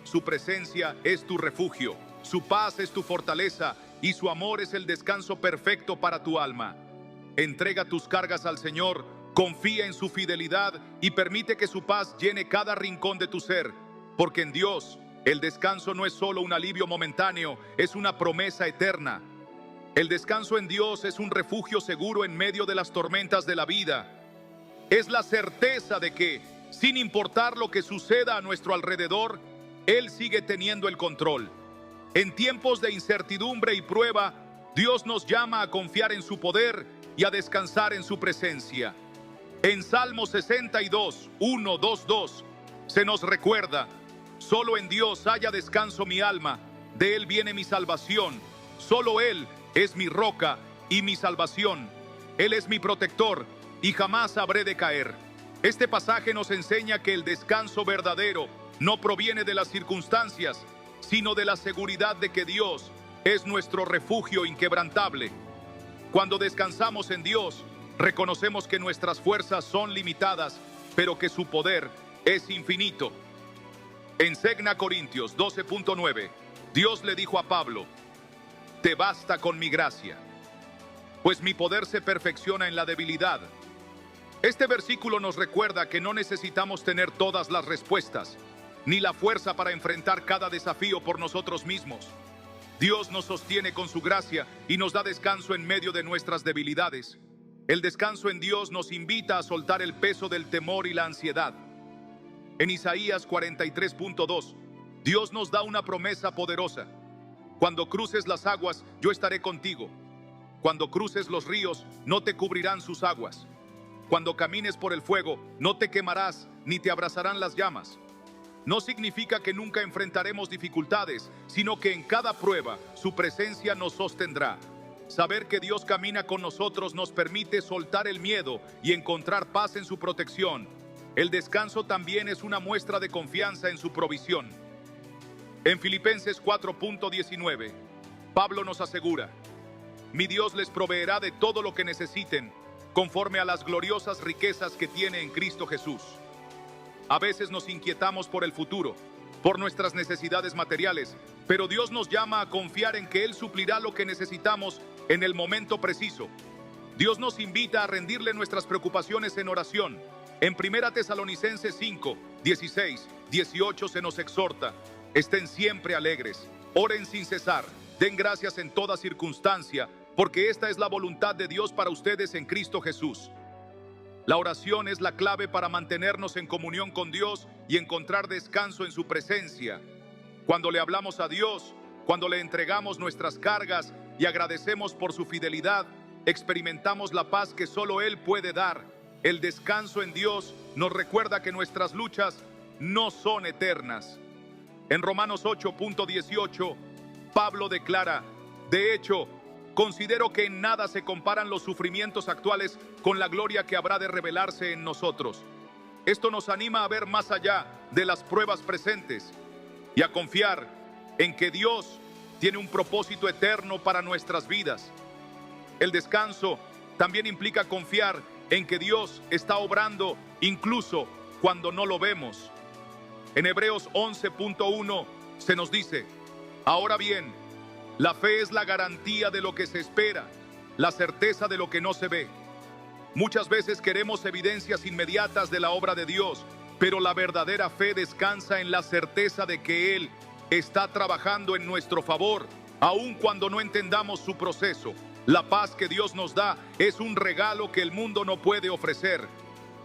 Su presencia es tu refugio, su paz es tu fortaleza y su amor es el descanso perfecto para tu alma. Entrega tus cargas al Señor, confía en su fidelidad y permite que su paz llene cada rincón de tu ser, porque en Dios el descanso no es solo un alivio momentáneo, es una promesa eterna. El descanso en Dios es un refugio seguro en medio de las tormentas de la vida. Es la certeza de que, sin importar lo que suceda a nuestro alrededor, Él sigue teniendo el control. En tiempos de incertidumbre y prueba, Dios nos llama a confiar en su poder y a descansar en su presencia. En Salmo 62, 1, 2, 2, se nos recuerda: solo en Dios haya descanso mi alma, de Él viene mi salvación. Solo Él es mi roca y mi salvación. Él es mi protector y jamás habré de caer. Este pasaje nos enseña que el descanso verdadero no proviene de las circunstancias, sino de la seguridad de que Dios es nuestro refugio inquebrantable. Cuando descansamos en Dios, reconocemos que nuestras fuerzas son limitadas, pero que su poder es infinito. En 2 Corintios 12.9, Dios le dijo a Pablo: te basta con mi gracia, pues mi poder se perfecciona en la debilidad. Este versículo nos recuerda que no necesitamos tener todas las respuestas, ni la fuerza para enfrentar cada desafío por nosotros mismos. Dios nos sostiene con su gracia y nos da descanso en medio de nuestras debilidades. El descanso en Dios nos invita a soltar el peso del temor y la ansiedad. En Isaías 43.2, Dios nos da una promesa poderosa: cuando cruces las aguas, yo estaré contigo. Cuando cruces los ríos, no te cubrirán sus aguas. Cuando camines por el fuego, no te quemarás, ni te abrazarán las llamas. No significa que nunca enfrentaremos dificultades, sino que en cada prueba, su presencia nos sostendrá. Saber que Dios camina con nosotros nos permite soltar el miedo y encontrar paz en su protección. El descanso también es una muestra de confianza en su provisión. En Filipenses 4.19, Pablo nos asegura: mi Dios les proveerá de todo lo que necesiten, conforme a las gloriosas riquezas que tiene en Cristo Jesús. A veces nos inquietamos por el futuro, por nuestras necesidades materiales, pero Dios nos llama a confiar en que Él suplirá lo que necesitamos en el momento preciso. Dios nos invita a rendirle nuestras preocupaciones en oración. En 1 Tesalonicenses 5, 16, 18 se nos exhorta: estén siempre alegres, oren sin cesar, den gracias en toda circunstancia, porque esta es la voluntad de Dios para ustedes en Cristo Jesús. La oración es la clave para mantenernos en comunión con Dios y encontrar descanso en su presencia. Cuando le hablamos a Dios, cuando le entregamos nuestras cargas y agradecemos por su fidelidad, experimentamos la paz que solo Él puede dar. El descanso en Dios nos recuerda que nuestras luchas no son eternas. En Romanos 8.18, Pablo declara: de hecho, considero que en nada se comparan los sufrimientos actuales con la gloria que habrá de revelarse en nosotros. Esto nos anima a ver más allá de las pruebas presentes y a confiar en que Dios tiene un propósito eterno para nuestras vidas. El descanso también implica confiar en que Dios está obrando incluso cuando no lo vemos. En Hebreos 11.1 se nos dice: ahora bien, la fe es la garantía de lo que se espera, la certeza de lo que no se ve. Muchas veces queremos evidencias inmediatas de la obra de Dios, pero la verdadera fe descansa en la certeza de que Él está trabajando en nuestro favor, aun cuando no entendamos su proceso. La paz que Dios nos da es un regalo que el mundo no puede ofrecer.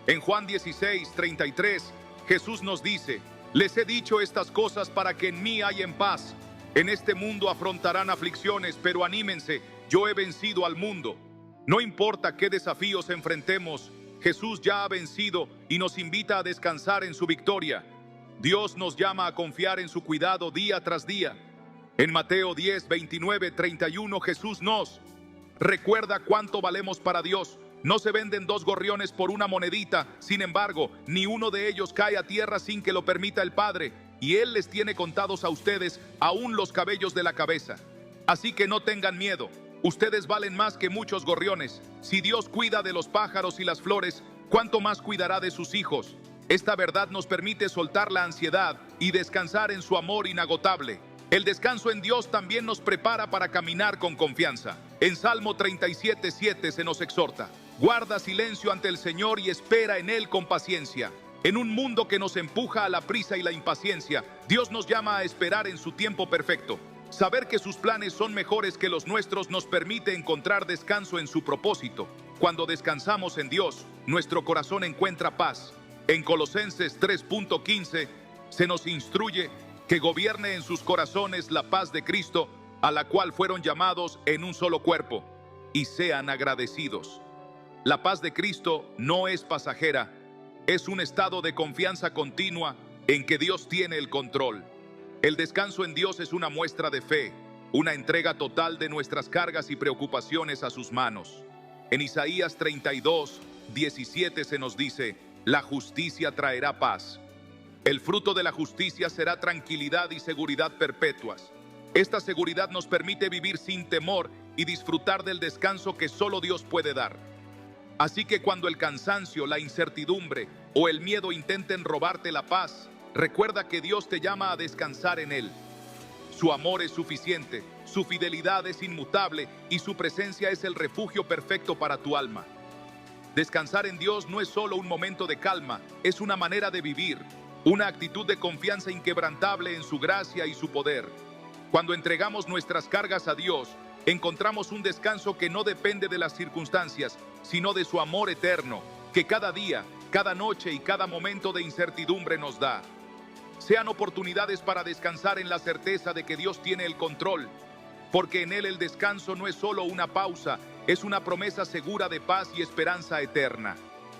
En Juan 16:33, Jesús nos dice: les he dicho estas cosas para que en mí hayan paz. En este mundo afrontarán aflicciones, pero anímense, yo he vencido al mundo. No importa qué desafíos enfrentemos, Jesús ya ha vencido y nos invita a descansar en su victoria. Dios nos llama a confiar en su cuidado día tras día. En Mateo 10, 29, 31, Jesús nos recuerda cuánto valemos para Dios. No se venden 2 gorriones por una monedita, sin embargo, ni uno de ellos cae a tierra sin que lo permita el Padre, y Él les tiene contados a ustedes aún los cabellos de la cabeza. Así que no tengan miedo, Ustedes valen más que muchos gorriones. Si Dios cuida de los pájaros y las flores, ¿cuánto más cuidará de sus hijos? Esta verdad nos permite soltar la ansiedad y descansar en su amor inagotable. El descanso en Dios también nos prepara para caminar con confianza. En Salmo 37:7 se nos exhorta: guarda silencio ante el Señor y espera en Él con paciencia. En un mundo que nos empuja a la prisa y la impaciencia, Dios nos llama a esperar en su tiempo perfecto. Saber que sus planes son mejores que los nuestros nos permite encontrar descanso en su propósito. Cuando descansamos en Dios, nuestro corazón encuentra paz. En Colosenses 3:15 se nos instruye que gobierne en sus corazones la paz de Cristo, a la cual fueron llamados en un solo cuerpo, y sean agradecidos. La paz de Cristo no es pasajera, es un estado de confianza continua en que Dios tiene el control. El descanso en Dios es una muestra de fe, una entrega total de nuestras cargas y preocupaciones a sus manos. En Isaías 32:17 se nos dice: la justicia traerá paz. El fruto de la justicia será tranquilidad y seguridad perpetuas. Esta seguridad nos permite vivir sin temor y disfrutar del descanso que solo Dios puede dar. Así que cuando el cansancio, la incertidumbre o el miedo intenten robarte la paz, recuerda que Dios te llama a descansar en Él. Su amor es suficiente, su fidelidad es inmutable y su presencia es el refugio perfecto para tu alma. Descansar en Dios no es solo un momento de calma, es una manera de vivir, una actitud de confianza inquebrantable en su gracia y su poder. Cuando entregamos nuestras cargas a Dios, encontramos un descanso que no depende de las circunstancias, sino de su amor eterno, que cada día, cada noche y cada momento de incertidumbre nos da. Sean oportunidades para descansar en la certeza de que Dios tiene el control, porque en Él el descanso no es solo una pausa, es una promesa segura de paz y esperanza eterna.